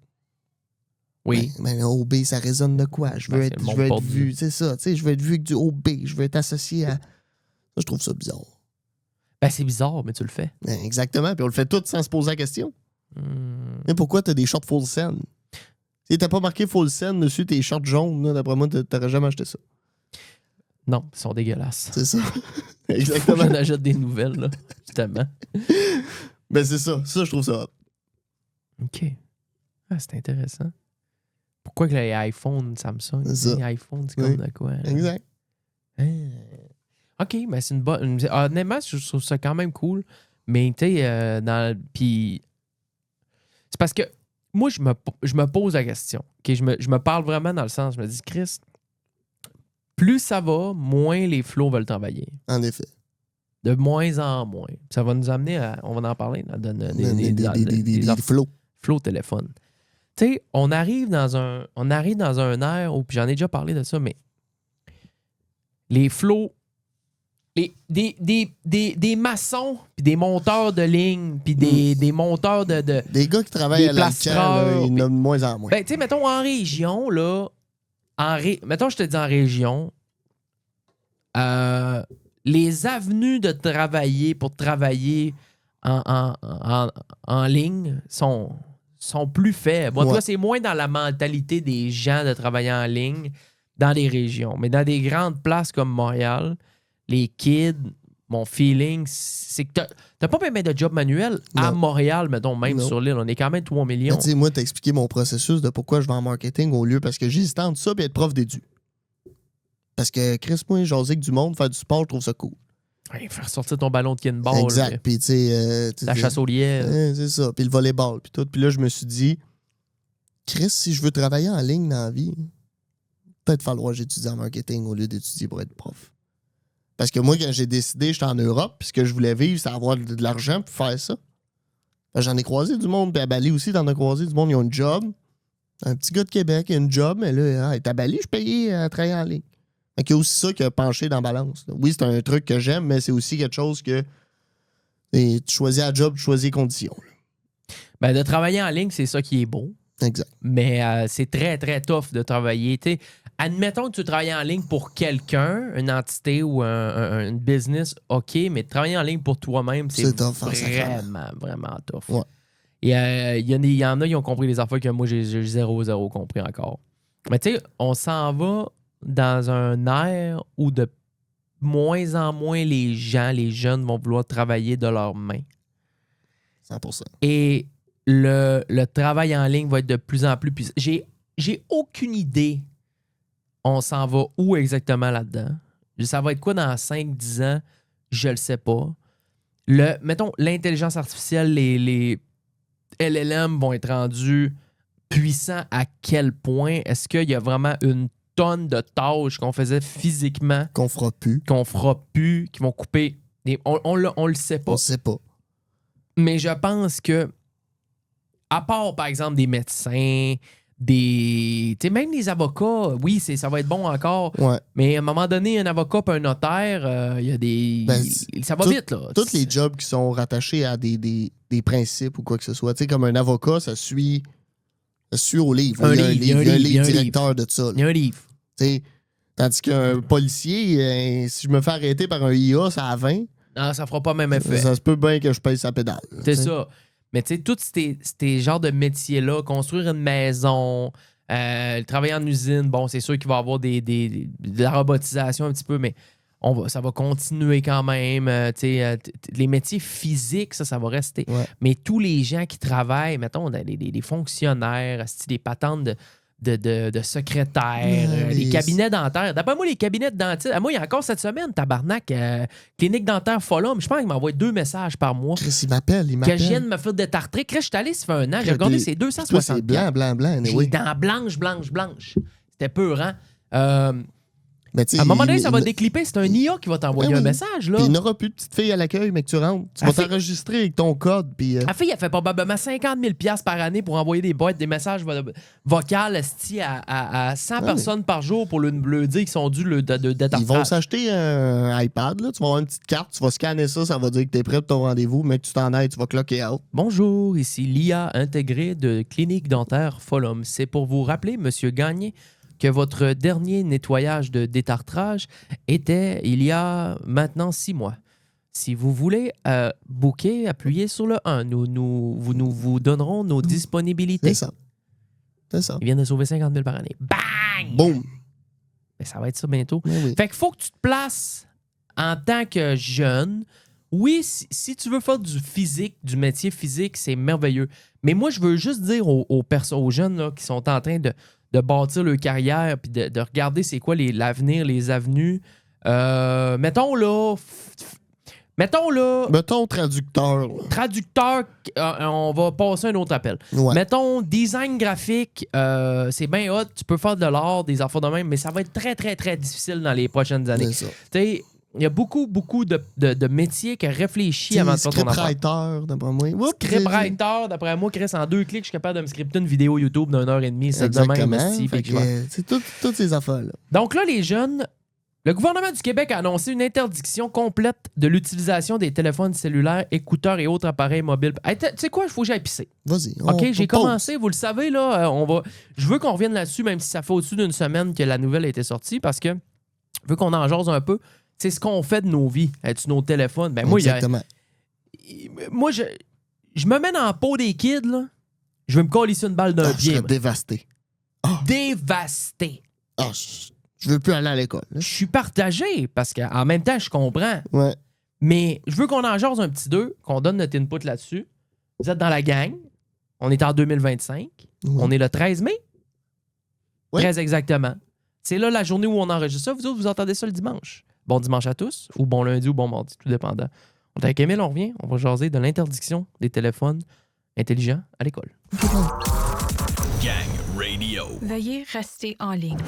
Oui.
Mais OB, ça résonne de quoi? Je veux
Ben,
être,
c'est le
je veux
monde
être
porte
vu. C'est ça, tu sais, je veux être vu avec du OB. Je veux être associé à... Ça, je trouve ça bizarre.
Ben, c'est bizarre, mais tu le fais.
Ben, exactement. Puis on le fait tout sans se poser la question.
Hmm.
Mais pourquoi t'as des shorts full send? Si t'as pas marqué full send dessus tes shorts jaunes, là, d'après moi, t'aurais jamais acheté ça.
Non, ils sont dégueulasses.
C'est ça.
Faut que
Exactement.
j'en achète des nouvelles, là, justement.
Ben c'est ça. Ça, je trouve ça hot.
OK. Ah, c'est intéressant. Pourquoi que les iPhones, Samsung,
C'est ça.
les iPhones, c'est comme
Oui.
de quoi? Hein?
Exact.
Ah. OK, mais c'est une bonne... Honnêtement, je trouve ça quand même cool. Mais, tu sais, puis... C'est parce que moi, je me pose la question. OK? Je me parle vraiment dans le sens, je me dis, Chris, plus ça va, moins les flots veulent travailler.
En effet.
De moins en moins. Ça va nous amener à... On va en parler, là, des
Des flots.
flots téléphone. tu sais, on arrive dans un air où, puis j'en ai déjà parlé de ça, mais les flots, des maçons, puis des monteurs de ligne, puis des monteurs de
Des gars qui travaillent
des
à l'Alcan,
plastreurs,
il y en a de moins en moins.
ben, tu sais, mettons en région, là, mettons, je te dis en région, les avenues de travailler pour travailler en ligne sont plus faibles. Bon, en tout cas, c'est moins dans la mentalité des gens de travailler en ligne dans les régions. Mais dans des grandes places comme Montréal, les kids, mon feeling, c'est que t'as pas même de job manuel à
Non.
Montréal, mettons, même
Non.
sur l'île. On est quand même 3 millions.
Ben, tu sais, moi, t'as expliqué mon processus de pourquoi je vais en marketing au lieu parce que j'hésitais entre ça et être prof d'édu. Parce que Chris, moi, jaser avec du monde, faire du sport, je trouve ça cool.
Ouais, faire sortir ton ballon de kinball.
Exact. Puis, tu sais.
La chasse au lièvre.
C'est ça. Puis le volleyball, puis tout. Puis là, je me suis dit, Chris, si je veux travailler en ligne dans la vie, peut-être falloir que j'étudie en marketing au lieu d'étudier pour être prof. Parce que moi, quand j'ai décidé, j'étais en Europe, puis ce que je voulais vivre, c'est avoir de l'argent pour faire ça. Ben, j'en ai croisé du monde, puis à Bali aussi, t'en as croisé du monde, ils ont une job. Un petit gars de Québec, il a une job, mais là, à Bali, je payais à travailler en ligne. Fait qu'il y a aussi ça qui a penché dans la balance. Là. Oui, c'est un truc que j'aime, mais c'est aussi quelque chose que tu choisis la job, tu choisis les conditions. Là.
Ben, de travailler en ligne, c'est ça qui est beau.
Exact.
Mais c'est très, très tough de travailler. T'sais, admettons que tu travailles en ligne pour quelqu'un, une entité ou une business, OK, mais travailler en ligne pour toi-même, c'est
tough,
vraiment, vraiment tough.
Ouais.
Et il y en a, ils ont compris les affaires que moi, j'ai zéro compris encore. Mais tu sais, on s'en va dans un air où de moins en moins les jeunes vont vouloir travailler de leurs mains.
100%.
Et le travail en ligne va être de plus en plus puissant. J'ai aucune idée on s'en va où exactement là-dedans. Ça va être quoi dans 5-10 ans? Je le sais pas. Mettons, l'intelligence artificielle, les LLM vont être rendus puissants à quel point? Est-ce qu'il y a vraiment une tonne de tâches qu'on faisait physiquement
Qu'on fera plus.
qui vont couper? On le sait pas.
On sait pas.
Mais je pense que, à part, par exemple, des médecins, tu sais, même les avocats, oui, ça va être bon encore.
Ouais.
Mais à un moment donné, un avocat et un notaire, il y a des. Ça va vite, là.
Tous les jobs qui sont rattachés à des principes ou quoi que ce soit. Tu sais, comme un avocat, ça suit au livre. Il y a un livre directeur de ça.
Il y a un livre.
Tu sais, tandis qu'un policier, si je me fais arrêter par un IA, ça a 20.
Non, ça fera pas le même effet.
Ça se peut bien que je paye sa pédale.
C'est ça. Mais tu sais, tous ces genres de métiers-là, construire une maison, travailler en usine, bon, c'est sûr qu'il va y avoir de la robotisation un petit peu, mais ça va continuer quand même. Les métiers physiques, ça va rester.
Ouais.
Mais tous les gens qui travaillent, mettons, les fonctionnaires, des patentes de secrétaires, les cabinets dentaires. D'après moi, les cabinets de dentistes, moi, il y a encore cette semaine, tabarnak, clinique dentaire Folum, je pense qu'il m'envoie 2 messages par mois.
Chris, il m'appelle.
Que je viens de me faire détartrer. Chris, je suis allé, ça fait un an, j'ai regardé, c'est 260.
C'est blanc.
J'ai
Oui.
les dents blanches. C'était peurant.
Mais tu sais,
À un moment donné, ça va déclipper. C'est un IA qui va t'envoyer
Ben
un
oui.
message. Là.
Puis il n'y aura plus de petite fille à l'accueil, mais que tu rentres. Tu vas t'enregistrer avec ton code. Puis,
La fille, elle fait probablement 50 000 $ par année pour envoyer des boîtes, des messages vocales à 100 personnes par jour pour leur dire qu'ils sont dus de
ils vont s'acheter un iPad. Là. Tu vas avoir une petite carte, tu vas scanner ça, ça va dire que tu es prêt pour ton rendez-vous, mais que tu t'en ailles, tu vas clocker out.
Bonjour, ici l'IA intégrée de Clinique Dentaire Folum. C'est pour vous rappeler, Monsieur Gagné, que votre dernier nettoyage de détartrage était il y a maintenant 6 mois. Si vous voulez booker, appuyez sur le 1. Nous vous donnerons nos disponibilités.
C'est ça.
Ils viennent de sauver 50 000 par année. Bang!
Boum!
Mais ça va être ça bientôt.
Oui.
Fait qu'il faut que tu te places en tant que jeune. Oui, si tu veux faire du physique, du métier physique, c'est merveilleux. Mais moi, je veux juste dire aux jeunes là, qui sont en train de bâtir leur carrière puis de regarder c'est quoi l'avenir, les avenues. Mettons
traducteur. Là.
Traducteur, on va passer un autre appel.
Ouais.
Mettons design graphique, c'est bien hot, tu peux faire de l'art, des affaires de même, mais ça va être très, très, très difficile dans les prochaines années.
C'est ça.
Tu sais, il y a beaucoup de métiers qui réfléchissent avant de faire ton affaire.
Scriptwriter, d'après moi. Oups,
Scriptwriter, d'après moi, Chris, en 2 clics, je suis capable de me scripter une vidéo YouTube d'1h30. C'est demain,
exactement. Fait que, c'est toutes ces affaires-là.
Donc là, les jeunes, le gouvernement du Québec a annoncé une interdiction complète de l'utilisation des téléphones cellulaires, écouteurs et autres appareils mobiles. Hey, tu sais quoi, il faut que j'aille pisser.
Vas-y.
OK, j'ai commencé, vous le savez, là, je veux qu'on revienne là-dessus, même si ça fait au-dessus d'une semaine que la nouvelle a été sortie, parce que je veux qu'on en jase un peu. C'est ce qu'on fait de nos vies, sur nos téléphones. Ben, moi,
exactement.
Moi, je me mets dans la peau des kids, là. Je vais me coller sur une balle d'un pied.
Je serais dévasté.
Dévasté.
Je veux plus aller à l'école.
Je suis partagé parce qu'en même temps, je comprends.
Ouais.
Mais je veux qu'on en jase un petit deux, qu'on donne notre input là-dessus. Vous êtes dans la gang. On est en 2025.
Ouais.
On est le 13 mai.
Oui.
Très exactement. C'est là la journée où on enregistre ça. Vous autres, vous entendez ça le dimanche. Bon dimanche à tous, ou bon lundi, ou bon mardi, tout dépendant. On est avec Émile, on revient. On va jaser de l'interdiction des téléphones intelligents à l'école.
Gang Radio.
Veuillez rester en ligne.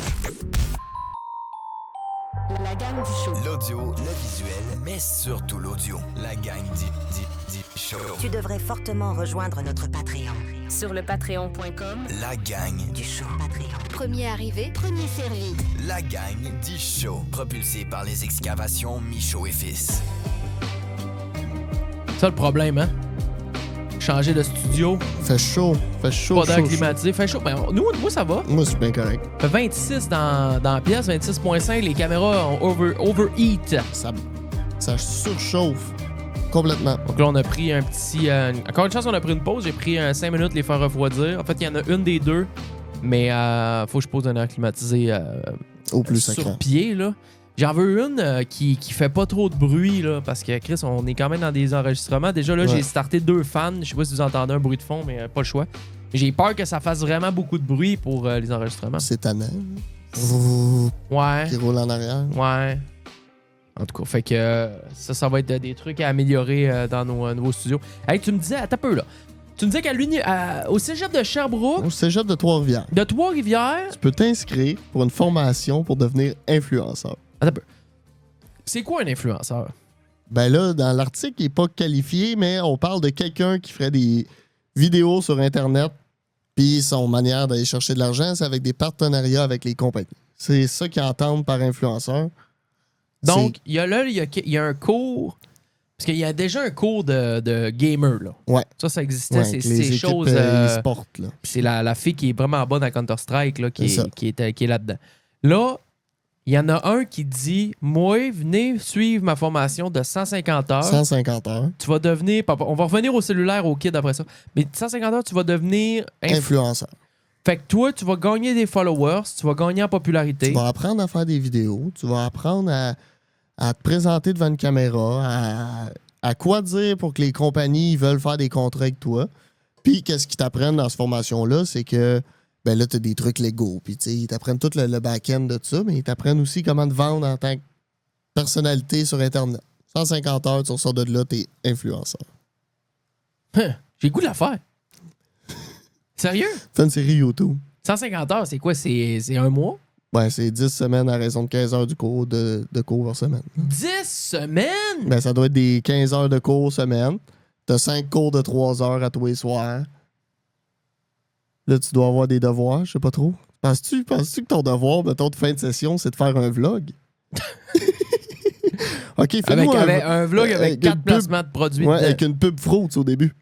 La gang du show.
L'audio, le visuel, mais surtout l'audio. La gang du show.
Tu devrais fortement rejoindre notre Patreon.
Sur le patreon.com.
La gang
Du show Patreon.
Premier arrivé, premier servi.
La gang du show. Propulsé par les excavations Michaud et Fils.
C'est ça le problème, hein? Changer de studio,
Fait chaud.
pas d'air climatisé, fait chaud. Ben, nous, moi, ça va.
Moi, c'est bien correct.
Fait 26 dans la pièce, 26.5, les caméras ont overheat.
Ça surchauffe complètement.
Donc là, on a pris un petit... encore une chance, on a pris une pause. J'ai pris 5 minutes les faire refroidir. En fait, il y en a une des deux, mais faut que je pose un air climatisé
Au plus
sur
sacré.
pied, là. J'en veux une qui fait pas trop de bruit, là, parce que, Chris, on est quand même dans des enregistrements. Déjà, là, j'ai starté 2 fans. Je sais pas si vous entendez un bruit de fond, mais pas le choix. J'ai peur que ça fasse vraiment beaucoup de bruit pour les enregistrements.
C'est tannant.
Ouais.
Qui roule en arrière.
Ouais. En tout cas, fait que ça va être des trucs à améliorer dans nos nouveaux studios. Hey, tu me disais, attends un peu, là. Tu me disais qu'au cégep de Sherbrooke,
Au cégep de Trois-Rivières,
de Trois-Rivières...
tu peux t'inscrire pour une formation pour devenir influenceur.
Attends un peu. C'est quoi un influenceur?
Ben là, dans l'article, il n'est pas qualifié, mais on parle de quelqu'un qui ferait des vidéos sur Internet, puis son manière d'aller chercher de l'argent, c'est avec des partenariats avec les compagnies. C'est ça qu'ils entendent par influenceur.
Donc, il y a un cours... Parce qu'il y a déjà un cours de gamer, là.
Ouais.
Ça existait,
Ouais,
c'est
avec les
ces
équipes,
choses...
e-sport, là.
c'est la fille qui est vraiment bonne à Counter-Strike, là, qui
C'est ça.
est là-dedans. Là, il y en a un qui dit « Moi, venez suivre ma formation de 150 heures.
150 heures.
Tu vas devenir... On va revenir au cellulaire, au kid après ça. Mais 150 heures, tu vas devenir...
Influenceur.
Fait que toi, tu vas gagner des followers, tu vas gagner en popularité.
Tu vas apprendre à faire des vidéos, tu vas apprendre à te présenter devant une caméra, à quoi dire pour que les compagnies veulent faire des contrats avec toi. Puis, qu'est-ce qu'ils t'apprennent dans cette formation-là, c'est que ben là, tu as des trucs légaux. Puis, tu sais, ils t'apprennent tout le back-end de tout ça, mais ils t'apprennent aussi comment te vendre en tant que personnalité sur Internet. 150 heures, tu ressors de là, t'es influenceur.
J'ai le goût de la faire. Sérieux?
Fais une série YouTube.
150 heures, c'est quoi? C'est un mois?
Ben, c'est 10 semaines à raison de 15 heures de cours par semaine.
10 semaines?
Ben, ça doit être des 15 heures de cours semaine. T'as 5 cours de 3 heures à tous les soirs. Là, tu dois avoir des devoirs, je sais pas trop. Penses-tu que ton devoir, mettons, de fin de session, c'est de faire un vlog? OK, fais-nous
Avec un vlog avec 4
une pub.
placements de produits.
Ouais,
dedans.
avec une pub Fruits au début.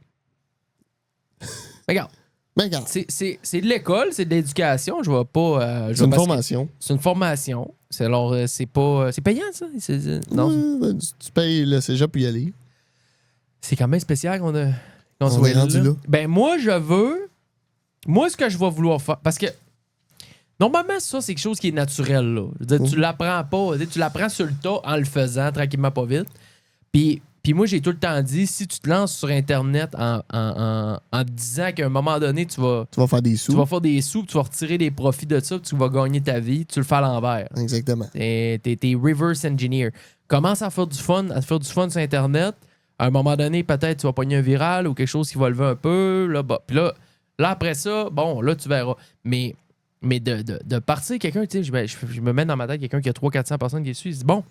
Regarde,
Ben, regarde,
c'est de l'école, c'est de l'éducation. Je vais pas.
c'est une formation.
C'est une formation. Alors, c'est pas. C'est payant, ça? Non.
Ouais, ben, tu payes le cégep pour y aller.
C'est quand même spécial qu'on
On
soit
est rendu là.
Ben, moi, je veux. Moi, ce que je vais vouloir faire. Parce que. Normalement, ça, c'est quelque chose qui est naturel, là. Je veux dire, tu l'apprends pas. Tu l'apprends sur le tas en le faisant, tranquillement, pas vite. Puis moi, j'ai tout le temps dit, si tu te lances sur Internet en te disant qu'à un moment donné, tu vas
faire des sous.
tu vas faire des sous, puis tu vas retirer des profits de ça, puis tu vas gagner ta vie, tu le fais à l'envers.
Exactement.
T'es reverse engineer. Commence à faire du fun sur Internet. À un moment donné, peut-être tu vas pogner un viral ou quelque chose qui va lever un peu. Là, bah, puis là, après ça, bon, là, tu verras. Mais de partir quelqu'un, tu sais, je me mets dans ma tête quelqu'un qui a 300-400 personnes qui le suivent. Bon,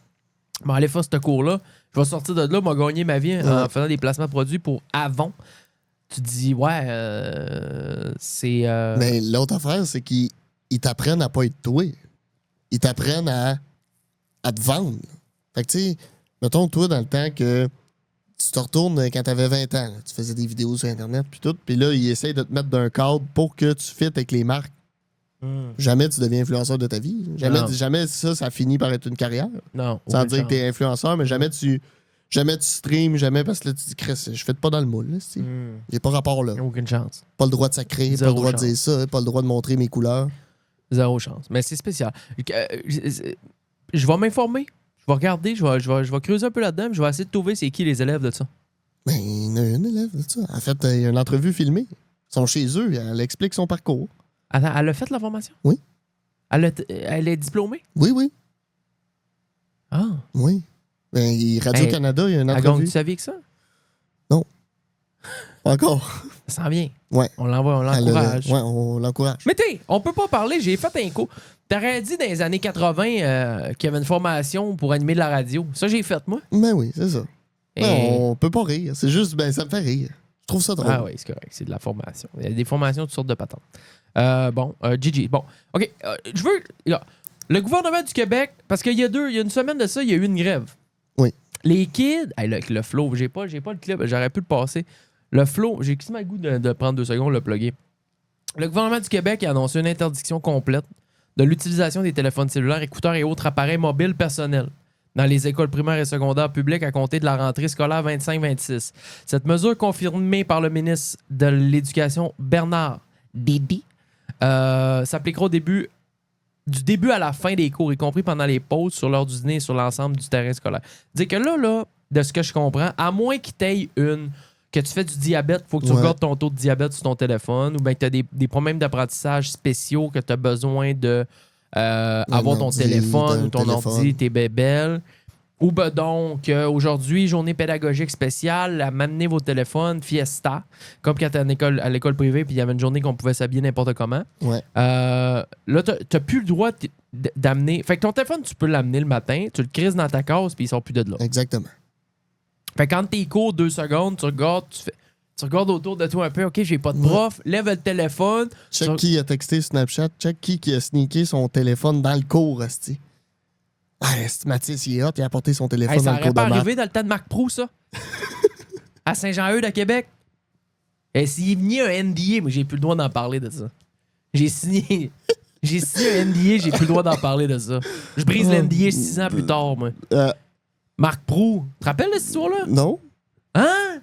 Je vais aller faire ce cours-là. Je vais sortir de là, je vais gagner ma vie en faisant des placements de produits pour Avon. Tu te dis, c'est...
Mais l'autre affaire, c'est qu'ils t'apprennent à pas être toi. Ils t'apprennent à te vendre. Fait que, tu sais, mettons, toi, dans le temps que tu te retournes quand t'avais 20 ans, là, tu faisais des vidéos sur Internet, puis tout, puis là, ils essayent de te mettre d'un cadre pour que tu fittes avec les marques. Jamais tu deviens influenceur de ta vie. Jamais ça finit par être une carrière.
Non.
Sans dire que t'es influenceur, mais jamais tu streams, jamais parce que là, tu dis, Chris, je fais pas dans le moule. Il n'y a pas rapport là.
Aucune chance.
Pas le droit de sacrer, pas le droit de dire ça, pas le droit de montrer mes couleurs.
Zéro chance. Mais c'est spécial. Je vais m'informer. Je vais regarder. Je vais creuser un peu là-dedans. Je vais essayer de trouver c'est qui les élèves de ça.
Ben, il y en a une élève de ça. En fait, il y a une entrevue filmée. Ils sont chez eux. Elle explique son parcours.
Attends, elle a fait la formation?
Oui.
Elle est diplômée?
Oui.
Ah.
Oui. Ben, Radio-Canada, il y a une entrevue.
Tu savais que ça?
Non. Pas encore.
Ça s'en vient.
Ouais.
On l'encourage.
Ouais, on l'encourage.
Mais on peut pas parler. J'ai fait un cours. T'aurais dit dans les années 80 qu'il y avait une formation pour animer de la radio. Ça, j'ai fait, moi.
Ben oui, c'est ça.
Et...
Non, on peut pas rire. C'est juste, ça me fait rire. Je trouve ça drôle.
Ah oui, c'est correct. C'est de la formation. Il y a des formations de toutes sortes de patentes. Gigi. Bon, OK. Je veux... Là, le gouvernement du Québec, parce qu'il y a une semaine de ça, il y a eu une grève.
Oui.
Les kids... Hey, le flow, j'ai pas le clip, j'aurais pu le passer. Le flow, j'ai quasiment le goût de prendre 2 secondes, le plugger. Le gouvernement du Québec a annoncé une interdiction complète de l'utilisation des téléphones cellulaires, écouteurs et autres appareils mobiles personnels dans les écoles primaires et secondaires publiques à compter de la rentrée scolaire 25-26. Cette mesure confirmée par le ministre de l'Éducation, Bernard Déby, s'appliquera du début à la fin des cours, y compris pendant les pauses, sur l'heure du dîner et sur l'ensemble du terrain scolaire. Dire que là, de ce que je comprends, à moins qu'il t'aille que tu fais du diabète, il faut que tu regardes ton taux de diabète sur ton téléphone, ou bien que tu as des problèmes d'apprentissage spéciaux, que tu as besoin de avoir ton téléphone, ton ordi, tes bébelles. Ou ben donc, aujourd'hui, journée pédagogique spéciale, à m'amener vos téléphones, fiesta, comme quand tu es à l'école privée, puis il y avait une journée qu'on pouvait s'habiller n'importe comment.
Ouais.
Là, tu n'as plus le droit d'amener... Fait que ton téléphone, tu peux l'amener le matin, tu le crises dans ta case, puis il sort plus de là.
Exactement.
Fait que quand t'es court 2 secondes, tu regardes autour de toi un peu, OK, j'ai pas de prof, lève le téléphone.
Check qui a texté Snapchat, check qui a sneaké son téléphone dans le cours, asti. Mathis, il est hot, il a apporté son téléphone dans le cours de maths.
Ça aurait pas arrivé dans le temps de Marc Proulx, ça? À Saint-Jean-Eudes, à Québec? Et s'il est venu un NDA, moi, j'ai plus le droit d'en parler de ça. J'ai signé un NDA, j'ai plus le droit d'en parler de ça. Je brise l'NDA 6 ans plus tard, moi. Marc Proulx. Tu te rappelles de cette histoire-là?
Non.
Hein?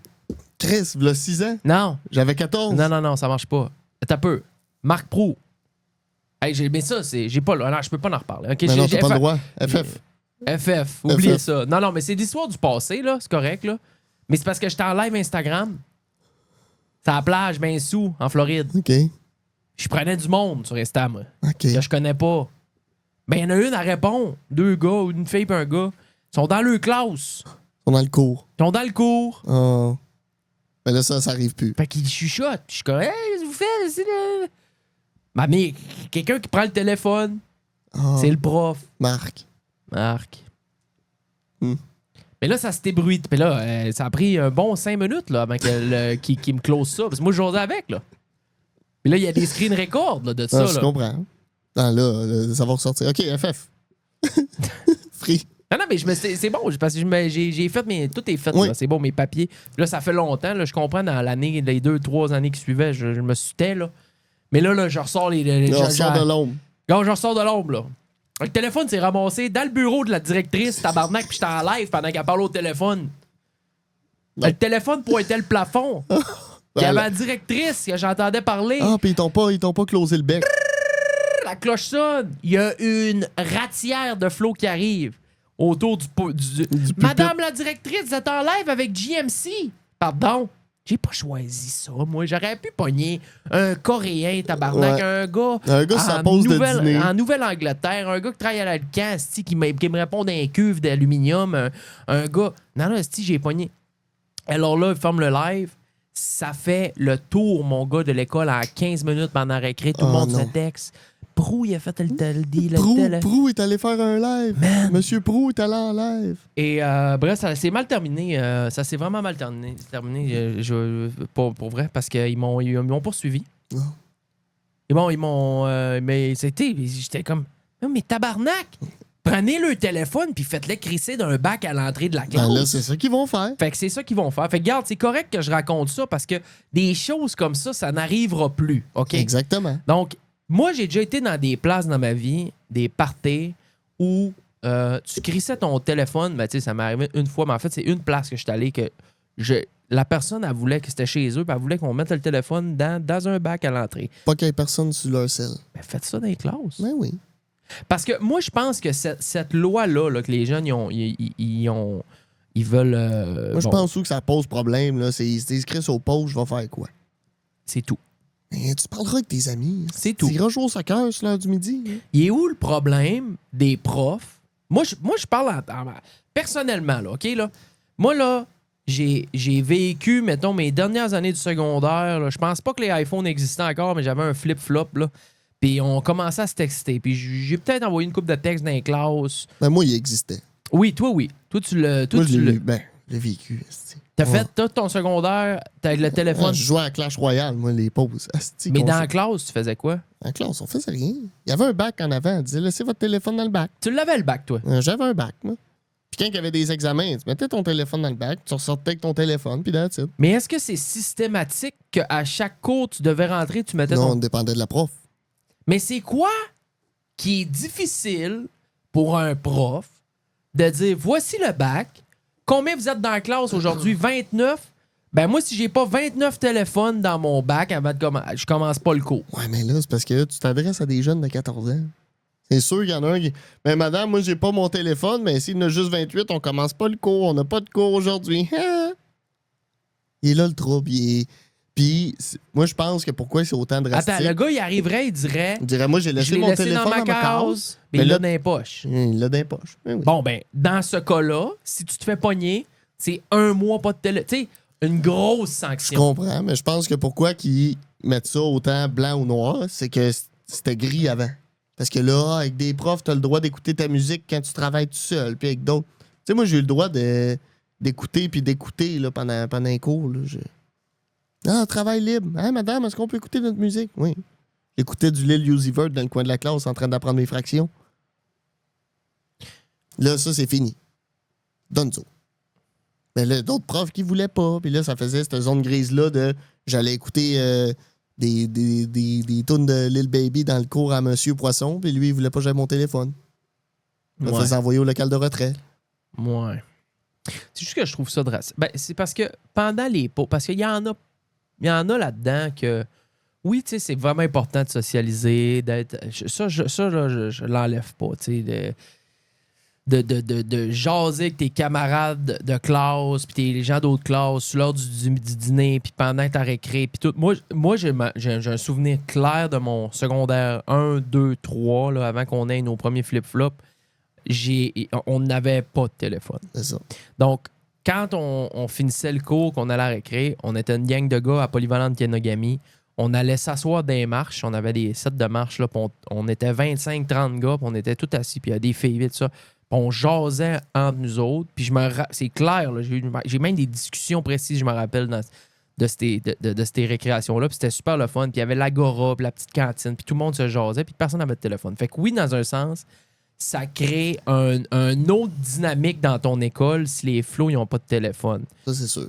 Chris, il y a 6 ans.
Non.
J'avais 14.
Non, ça marche pas. T'as peu. Marc Proulx. Hey, mais ça, j'ai pas... Non, je peux pas en reparler. Okay,
non, t'as pas le droit.
FF. Oubliez ça. Non, mais c'est l'histoire du passé, là. C'est correct, là. Mais c'est parce que j'étais en live Instagram. C'est à la plage, ben sous, en Floride.
OK.
Je prenais du monde sur Insta, moi.
OK.
Que je connais pas. Ben, il y en a une, elle répond. 2 gars, une fille et un gars. Ils sont dans leur classe.
Ils sont dans le cours.
Ils sont dans le cours.
Oh. Mais là, ça arrive plus.
Fait qu'ils chuchotent. Je suis comme, hey, qu'est-ce que vous faites? Mais quelqu'un qui prend le téléphone, c'est le prof.
Marc.
Mais là, ça s'est ébruité. Puis là, ça a pris un bon 5 minutes là, avant qu'il me close ça. Parce que moi, je jouais avec. Là. Puis là, il y a des screen records là, de ça.
Je comprends. Là, ça va ressortir. OK, FF. Free.
Non, mais c'est bon. Parce que j'ai fait tout est fait.
Oui.
Là, c'est bon, mes papiers. Puis là, ça fait longtemps. Là, je comprends, dans l'année, les 2-3 années qui suivaient, je me sutais. Là. Mais là, je ressors
je ressors de l'ombre.
Je ressors de l'ombre, là. Le téléphone s'est ramassé dans le bureau de la directrice, tabarnak, puis j'étais en live pendant qu'elle parlait au téléphone.
Non.
Le téléphone pointait le plafond. Il y avait la directrice que j'entendais parler.
Ah, puis ils t'ont pas closé le bec.
La cloche sonne. Il y a une ratière de flow qui arrive autour du Madame la directrice, vous êtes en live avec GMC. Pardon. J'ai pas choisi ça, moi. J'aurais pu pogner un Coréen, tabarnak, un gars
sur sa pause de dîner.
En Nouvelle-Angleterre, un gars qui travaille à l'Alcan, qui me répond d'un cuve d'aluminium, un gars... Non, j'ai pogné. Alors là, il ferme le live. Ça fait le tour, mon gars, de l'école en 15 minutes pendant la récré. Tout le monde se texte. Prou, il a fait le deal.
Prou est allé faire un live.
Man.
Monsieur Prou est allé en live.
Et bref, ça s'est mal terminé. Ça s'est vraiment mal terminé. Pour vrai, parce qu'ils m'ont poursuivi.
Oh.
Et bon, ils m'ont. Mais j'étais comme. Mais tabarnak! Prenez le téléphone puis faites-le crisser d'un bac à l'entrée de la classe.
Ben là, c'est ça qu'ils vont faire.
Fait que c'est ça qu'ils vont faire. Fait que regarde, c'est correct que je raconte ça parce que des choses comme ça n'arrivera plus. OK?
Exactement.
Donc, moi, j'ai déjà été dans des places dans ma vie, des parties où tu crissais ton téléphone. Ben, tu sais, ça m'est arrivé une fois, mais en fait, c'est une place que je suis allé que la personne, elle voulait que c'était chez eux, puis elle voulait qu'on mette le téléphone dans un bac à l'entrée.
Pas qu'il y ait personne sur leur selle.
Ben, faites ça dans les classes.
Ben oui.
Parce que moi, je pense que cette loi-là, là, que les jeunes, ils veulent...
Moi, je pense que ça pose problème. Là. C'est inscrit au poste, je vais faire quoi?
C'est tout.
Ben, tu parleras avec tes amis.
C'est tout.
Tu iras jouer au soccer sur l'heure du midi. Hein?
Il est où le problème des profs? Moi, je parle personnellement, là, OK? Là? Moi, là, j'ai vécu, mettons, mes dernières années du secondaire. Là, je pense pas que les iPhones existaient encore, mais j'avais un flip-flop, là. Puis on commençait à se texter. Puis j'ai peut-être envoyé une couple de textes dans les classes.
Ben moi, il existait.
Oui. Toi, tu l'as...
Moi, je l'ai vécu.
T'as fait tout ton secondaire, t'as avec le téléphone...
Ouais, je jouais à Clash Royale, moi, les pauses. Asti,
mais dans la classe, tu faisais quoi?
En classe, on faisait rien. Il y avait un bac en avant. On disait, laissez votre téléphone dans le bac.
Tu l'avais le bac, toi?
J'avais un bac, moi. Puis quand il y avait des examens, tu mettais ton téléphone dans le bac, tu ressortais avec ton téléphone, puis that's it.
Mais est-ce que c'est systématique qu'à chaque cours, tu devais rentrer, tu mettais
Non,
ton...
on dépendait de la prof.
Mais c'est quoi qui est difficile pour un prof de dire, voici le bac, combien vous êtes dans la classe aujourd'hui? 29? Ben moi, si j'ai pas 29 téléphones dans mon bac avant de je commence pas le cours.
Ouais, mais là, c'est parce que tu t'adresses à des jeunes de 14 ans. C'est sûr qu'il y en a un qui... Mais madame, moi, j'ai pas mon téléphone, mais s'il y en a juste 28, on commence pas le cours. On n'a pas de cours aujourd'hui. Il est là, le trouble. Puis, moi, je pense que pourquoi c'est autant drastique...
Attends, le gars, il arriverait, il dirait...
Il dirait, moi, j'ai
Je
laissé
l'ai
mon
laissé
téléphone
dans ma case, mais il l'a dans les poches.
Il l'a dans les poches. Oui, oui.
Bon, ben, dans ce cas-là, si tu te fais pogner, c'est 1 mois pas de téléphone. Tu sais, une grosse
Je
sanction.
comprends, mais je pense que pourquoi qu'ils mettent ça autant blanc ou noir, c'est que c'était gris avant. Parce que là, avec des profs, t'as le droit d'écouter ta musique quand tu travailles tout seul, puis avec d'autres. Tu sais, moi, j'ai eu le droit d'écouter puis d'écouter là, pendant un cours. Là, Ah, travail libre. Hein, madame, est-ce qu'on peut écouter notre musique? Oui. J'écoutais du Lil Uzi Vert dans le coin de la classe en train d'apprendre mes fractions. Là, ça, c'est fini. Donne-zo. Mais là, d'autres profs qui voulaient pas. Puis là, ça faisait cette zone grise-là de... J'allais écouter des tunes de Lil Baby dans le cours à Monsieur Poisson, puis lui, il voulait pas que j'aie mon téléphone. Il me faisait envoyer au local de retrait.
Ouais. C'est juste que je trouve ça drastique. Ben, c'est parce que pendant les pauses... Parce qu'il y en a là-dedans que... Oui, tu sais, c'est vraiment important de socialiser, d'être... Ça, je l'enlève pas, tu sais, de jaser avec tes camarades de classe, puis les gens d'autres classes, sur l'heure du dîner, puis pendant ta récré, puis tout. Moi j'ai un souvenir clair de mon secondaire 1, 2, 3, là, avant qu'on ait nos premiers flip-flops. On n'avait pas de téléphone.
C'est ça.
Donc, quand on finissait le cours, qu'on allait à la récré, on était une gang de gars à Polyvalente Kenogami. On allait s'asseoir dans les marches. On avait des sets de marches. Là, on était 25-30 gars, puis on était tous assis, puis il y a des filles, vite ça. On jasait entre nous autres. Puis c'est clair, là, j'ai même des discussions précises, je me rappelle, de ces récréations-là. Puis c'était super le fun. Puis il y avait l'agora, puis la petite cantine, puis tout le monde se jasait, puis personne n'avait de téléphone. Fait que oui, dans un sens, ça crée un autre dynamique dans ton école si les flots n'ont pas de téléphone.
Ça, c'est sûr.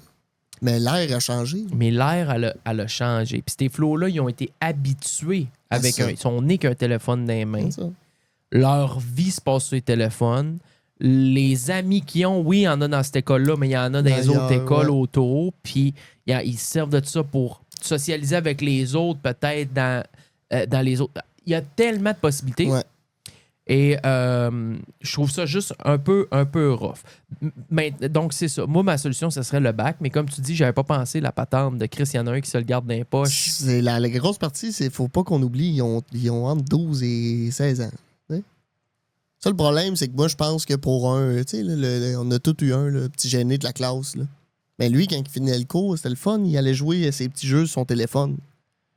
Mais l'air a changé.
Mais l'air, elle a changé. Puis ces flots-là, ils ont été habitués avec
ça.
Ils sont nés qu'un téléphone dans les mains.
C'est ça.
Leur vie se passe sur les téléphones. Les amis qu'ils ont, oui, il y en a dans cette école-là, mais il y en a dans les autres écoles autour. Puis ils servent de ça pour socialiser avec les autres, peut-être dans les autres. Il y a tellement de possibilités.
Ouais.
Et je trouve ça juste un peu rough. Mais, donc, c'est ça. Moi, ma solution, ce serait le bac. Mais comme tu dis, j'avais pas pensé la patente de Chris. Il y en a un qui se le garde dans les poches.
C'est la grosse partie, c'est faut pas qu'on oublie, ils ont entre 12 et 16 ans. T'sais? Ça, le problème, c'est que moi, je pense que pour un... Tu sais, on a tous eu le petit gêné de la classe. Là. Mais lui, quand il finissait le cours, c'était le fun. Il allait jouer à ses petits jeux sur son téléphone.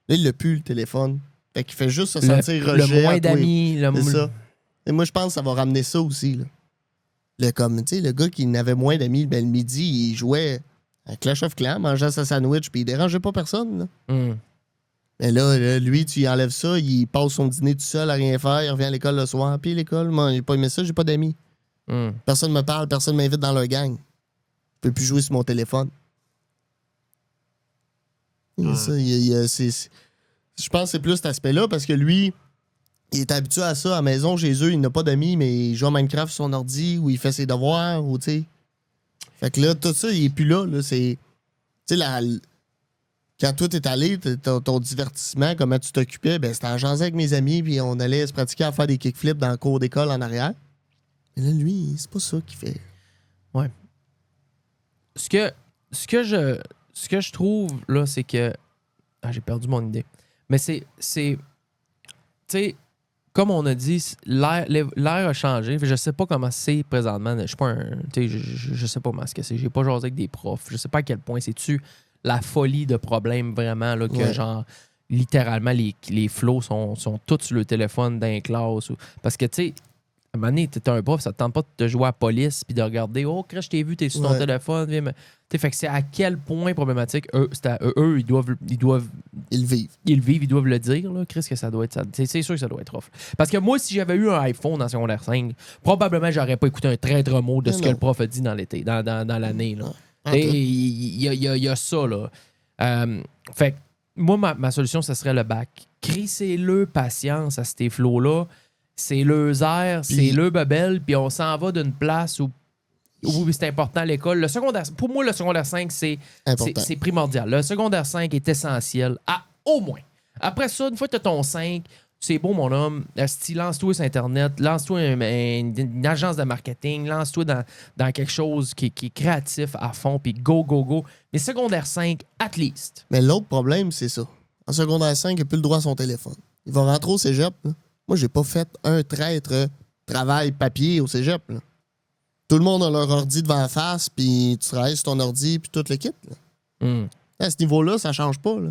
Là, il l'a plus, le téléphone. Fait qu'il fait juste se sentir
le
rejet.
moins
à toi.
d'amis.
C'est ça. Et moi, je pense que ça va ramener ça aussi. Là. Le gars qui n'avait moins d'amis, ben, le midi, il jouait à Clash of Clans, mangeait sa sandwich, puis il dérangeait pas personne. Là. Mais là, lui, tu y enlèves ça, il passe son dîner tout seul à rien faire, il revient à l'école le soir. Puis l'école, moi, j'ai pas aimé ça, j'ai pas d'amis. Personne me parle, personne m'invite dans leur gang. Je peux plus jouer sur mon téléphone. Ça, je pense que c'est plus cet aspect-là, parce que lui, il est habitué à ça. À la maison, chez eux, il n'a pas d'amis, mais il joue à Minecraft sur son ordi, ou il fait ses devoirs, ou tu sais. Fait que là, tout ça, il est plus là. C'est... Tu sais, quand toi t'es allé, ton divertissement, comment tu t'occupais, ben c'était en jaser avec mes amis, puis on allait se pratiquer à faire des kickflips dans le cours d'école en arrière. Mais là, lui, c'est pas ça qu'il fait.
Ouais. Ce que je trouve, là, c'est que... Ah, j'ai perdu mon idée. Mais c'est tu sais, comme on a dit, l'air a changé. Je sais pas comment c'est présentement. Je suis pas un... Tu sais, je sais pas comment c'est. J'ai pas jasé avec des profs. Je sais pas à quel point c'est-tu la folie de problèmes vraiment, là, que genre, littéralement, les flots sont tous sur le téléphone dans les classes. Parce que, tu sais, à un moment donné, t'es un prof, ça te tente pas de te jouer à la police puis de regarder, oh, crèche, je t'ai vu, t'es sur ton téléphone. Viens, fait que c'est à quel point problématique. Eux, ils doivent.
Ils vivent.
Ils vivent, ils doivent le dire, là. Chris, que ça doit être. C'est sûr que ça doit être rough. Parce que moi, si j'avais eu un iPhone en secondaire 5, probablement, j'aurais pas écouté un traître mot de ce que le prof a dit dans l'été, dans l'année, là. Il y a ça, là. Fait que moi, ma solution, ça serait le bac. Crissez-le patience à ces flots-là. C'est le air, c'est le bebel, puis on s'en va d'une place où c'est important à l'école. Le secondaire, pour moi, le secondaire 5, c'est primordial. Le secondaire 5 est essentiel, au moins. Après ça, une fois que tu as ton 5, c'est beau, mon homme. Lance-toi sur Internet, lance-toi une agence de marketing, lance-toi dans quelque chose qui est créatif à fond, puis go. Mais secondaire 5, at least.
Mais l'autre problème, c'est ça. En secondaire 5, il n'a plus le droit à son téléphone. Il va rentrer au cégep. Là. Moi, j'ai pas fait un traître travail papier au cégep. Là. Tout le monde a leur ordi devant la face, puis tu travailles sur ton ordi, puis tout le kit. Là. À ce niveau-là, ça change pas. Là.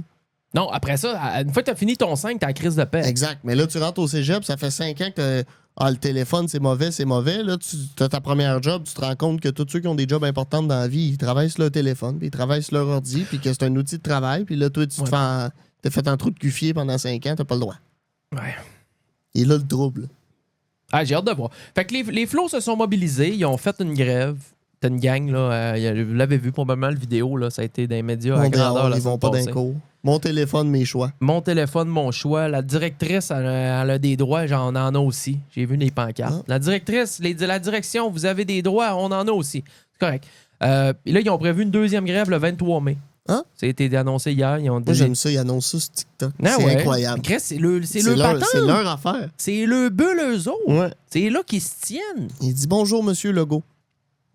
Non, après ça, une fois que tu as fini ton 5, tu as la crise de paix.
Exact. Mais là, tu rentres au cégep, ça fait 5 ans que le téléphone, c'est mauvais. Là, tu as ta première job, tu te rends compte que tous ceux qui ont des jobs importants dans la vie, ils travaillent sur leur téléphone, puis ils travaillent sur leur ordi, puis que c'est un outil de travail. Puis là, toi, tu t'es fait un trou de cul-fier pendant 5 ans, t'as pas le droit.
Ouais.
Et là, le trouble.
Ah, j'ai hâte de voir. Fait que les flots se sont mobilisés, ils ont fait une grève. T'as une gang, là. Vous l'avez vu probablement, le vidéo, là. Ça a été dans les médias à grandeur.
Ils vont pas d'un cours. Mon téléphone, mes choix.
Mon téléphone, mon choix. La directrice, elle a des droits, j'en en a aussi. J'ai vu les pancartes. La directrice, la direction, vous avez des droits, on en a aussi. C'est correct. Et là, ils ont prévu une deuxième grève le 23 mai.
Hein?
Ça a été annoncé hier. Moi,
j'aime ça, ils annoncent ça sur TikTok.
Ah,
c'est incroyable.
Chris, c'est leur
affaire.
C'est le bulle, eux autres.
Ouais.
C'est là qu'ils se tiennent.
Il dit bonjour, monsieur Legault.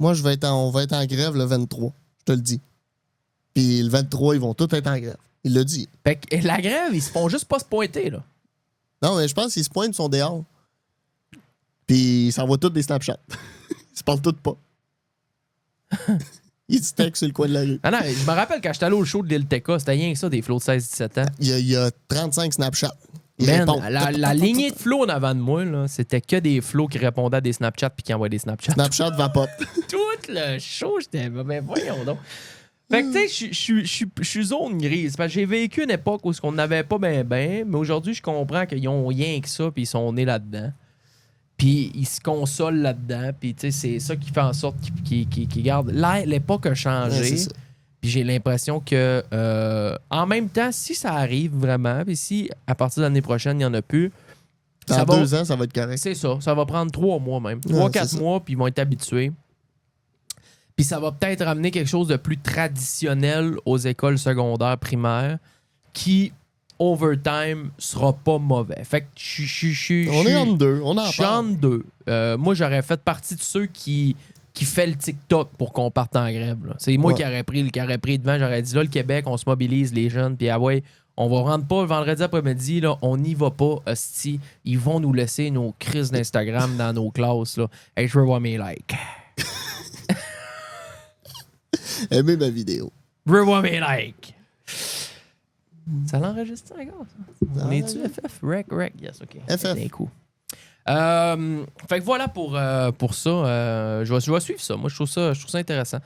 Moi, on va être en grève le 23. Je te le dis. Puis le 23, ils vont tous être en grève. Il l'a dit.
Fait que la grève, ils se font juste pas se pointer, là.
Non, mais je pense qu'ils se pointent, ils sont dehors. Puis ils s'envoient tous des Snapchats. Ils se parlent tous pas. Ils se textent sur le coin de la rue.
Ah non, je me rappelle quand j'étais allé au show de l'île Teka, c'était rien que ça, des flots de 16-17 ans.
Il y a 35 Snapchats.
Man, la lignée de flots en avant de moi, là, c'était que des flots qui répondaient à des Snapchats puis qui envoyaient des Snapchats.
Snapchat vapote.
Tout le show, j'étais... Ben voyons donc. Fait que, tu sais, je suis zone grise. Parce que j'ai vécu une époque où on n'avait pas ben, mais aujourd'hui, je comprends qu'ils ont rien que ça, puis ils sont nés là-dedans. Puis ils se consolent là-dedans, puis tu sais, c'est ça qui fait en sorte qu'ils gardent... L'époque a changé,
ouais,
puis j'ai l'impression que, en même temps, si ça arrive vraiment, puis si, à partir de l'année prochaine, il n'y en a plus...
Dans 2 ans, ça va être correct.
C'est ça. Ça va prendre 3 mois même. 3-4 mois, puis ils vont être habitués. Puis ça va peut-être ramener quelque chose de plus traditionnel aux écoles secondaires primaires qui, over time, sera pas mauvais. Fait que
on est entre deux. On en
je suis entre deux. Moi, j'aurais fait partie de ceux qui fait le TikTok pour qu'on parte en grève. Là. C'est moi qui aurais pris devant. J'aurais dit, là, le Québec, on se mobilise, les jeunes, puis on va rentrer pas le vendredi après-midi, là, on n'y va pas, hostie. Ils vont nous laisser nos crises d'Instagram dans nos classes. Là. Hey, je veux voir mes likes.
Aimez ma vidéo.
Je veux voir mes likes. Ça l'enregistre encore, ça? On est-tu FF? Rec? Yes, OK.
FF.
D'un coup. Fait que voilà pour ça. Je vais suivre ça. Moi, je trouve ça intéressant.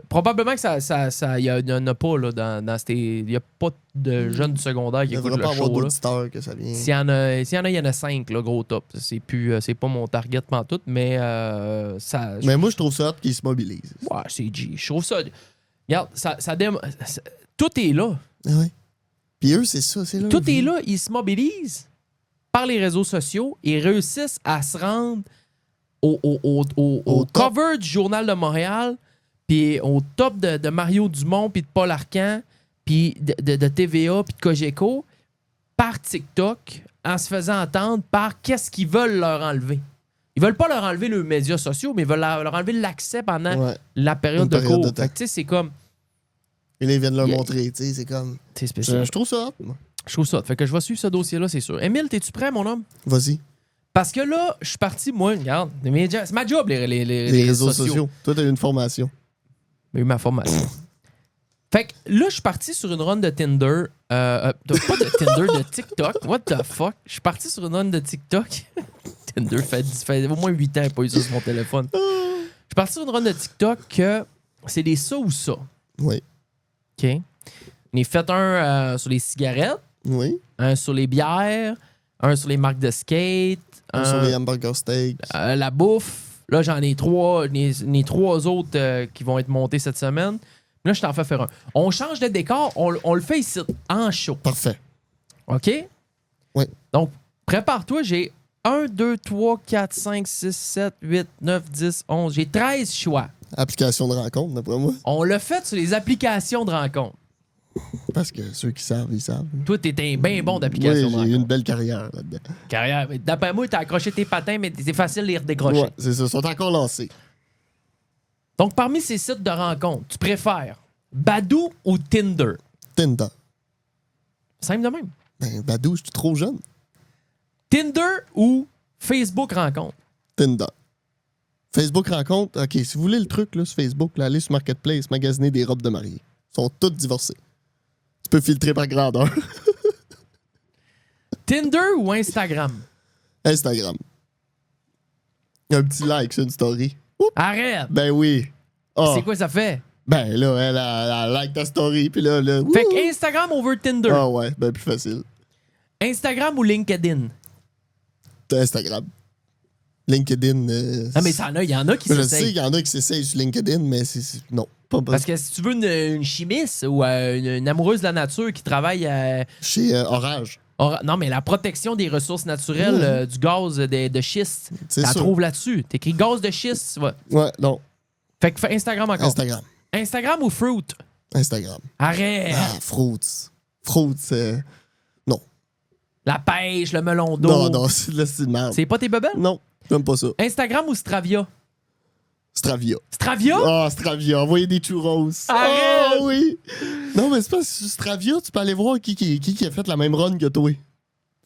Probablement que ça y en a pas là, dans ces. Il n'y a pas de jeunes du secondaire qui
Il ne
écoutent
devrait
le
pas avoir
show. Là.
d'auditeurs que ça vient.
S'il y en a, il y en a 5, là, gros top. C'est pas mon target pantoute, mais ça.
Mais moi, je trouve ça hot qu'ils se mobilisent.
Ouais, c'est G. Je trouve ça. Regarde, tout est là.
Ah ouais. Puis eux, c'est ça, c'est là.
Tout est là. Ils se mobilisent par les réseaux sociaux et réussissent à se rendre au cover du Journal de Montréal, puis au top de Mario Dumont, puis de Paul Arcand, puis de TVA, puis de Cogeco, par TikTok, en se faisant entendre par qu'est-ce qu'ils veulent leur enlever. Ils veulent pas leur enlever les médias sociaux, mais ils veulent leur enlever l'accès pendant la période de cours. Fait que, tu sais, c'est comme...
Et là, ils viennent leur montrer, tu sais, c'est comme...
C'est spécial.
Je trouve ça hot, moi.
Je trouve ça. Fait que je vais suivre ce dossier-là, c'est sûr. Émile, t'es-tu prêt, mon homme?
Vas-y.
Parce que là, je suis parti, moi, regarde, c'est ma job, les
réseaux sociaux. Toi, t'as eu une formation.
J'ai eu ma formation. Fait que là, je suis parti sur une run de Tinder. Pas de Tinder, de TikTok. What the fuck? Je suis parti sur une run de TikTok. Tinder fait au moins 8 ans que j'ai pas eu ça sur mon téléphone. Je suis parti sur une run de TikTok que c'est des ça ou ça.
Oui.
OK? On a fait un sur les cigarettes,
Oui.
un sur les bières, un sur les marques de skate,
Sur les hamburger steaks.
la bouffe. Là, j'en ai 3. J'en ai 3 autres qui vont être montés cette semaine. Là, je t'en fais faire un. On change de décor. On le fait ici, en show.
Parfait.
OK?
Oui.
Donc, prépare-toi. J'ai 1, 2, 3, 4, 5, 6, 7, 8, 9, 10, 11. J'ai 13 choix.
Application de rencontre, d'après moi.
On l'a fait sur les applications de rencontre.
Parce que ceux qui savent, ils savent.
Toi, t'es un bien bon d'application de
Oui, j'ai eu
rencontre.
une belle carrière là-dedans.
Carrière. Mais d'après moi, t'as accroché tes patins, mais c'est facile de les redécrocher.
Ouais, c'est ça. Ils sont encore lancés.
Donc, parmi ces sites de rencontre, tu préfères Badoo ou Tinder?
Tinder.
Simple de même.
Ben, Badou, je suis trop jeune.
Tinder ou Facebook rencontre?
Tinder. Facebook rencontre. OK, si vous voulez le truc là, sur Facebook, là, allez sur Marketplace, magasiner des robes de mariée. Ils sont toutes divorcées. Tu peux filtrer par grandeur.
Tinder ou Instagram?
Instagram. Un petit like sur une story. Oups.
Arrête!
Ben oui. Ah.
C'est quoi ça fait?
Ben là, elle like ta story, puis là...
Fait que Instagram over Tinder.
Ah ouais, ben plus facile.
Instagram ou LinkedIn?
T'as Instagram. LinkedIn...
Ah, mais il y en a qui
je sais
s'essayent.
qu'il y en a qui s'essayent sur LinkedIn, mais non. Pas
Parce que si tu veux une chimiste ou une amoureuse de la nature qui travaille
chez Orage.
non, mais la protection des ressources naturelles, du gaz de schiste, tu la
sûr.
trouves là-dessus. T'écris gaz de schiste, tu vois.
Ouais, non.
Fait que fais Instagram encore.
Instagram.
Instagram ou Fruit?
Instagram.
Arrête!
Ah, Fruits. Fruits, non.
La pêche, le melon d'eau.
Non, c'est de la style merde.
C'est pas tes bebelles?
Non, j'aime pas ça.
Instagram ou Stravia?
Stravia.
Stravia?
Ah, Stravia, envoyez des churros.
Arrête!
Ah oui! Non, mais c'est pas sur Stravia, tu peux aller voir qui a fait la même run que toi.
Tu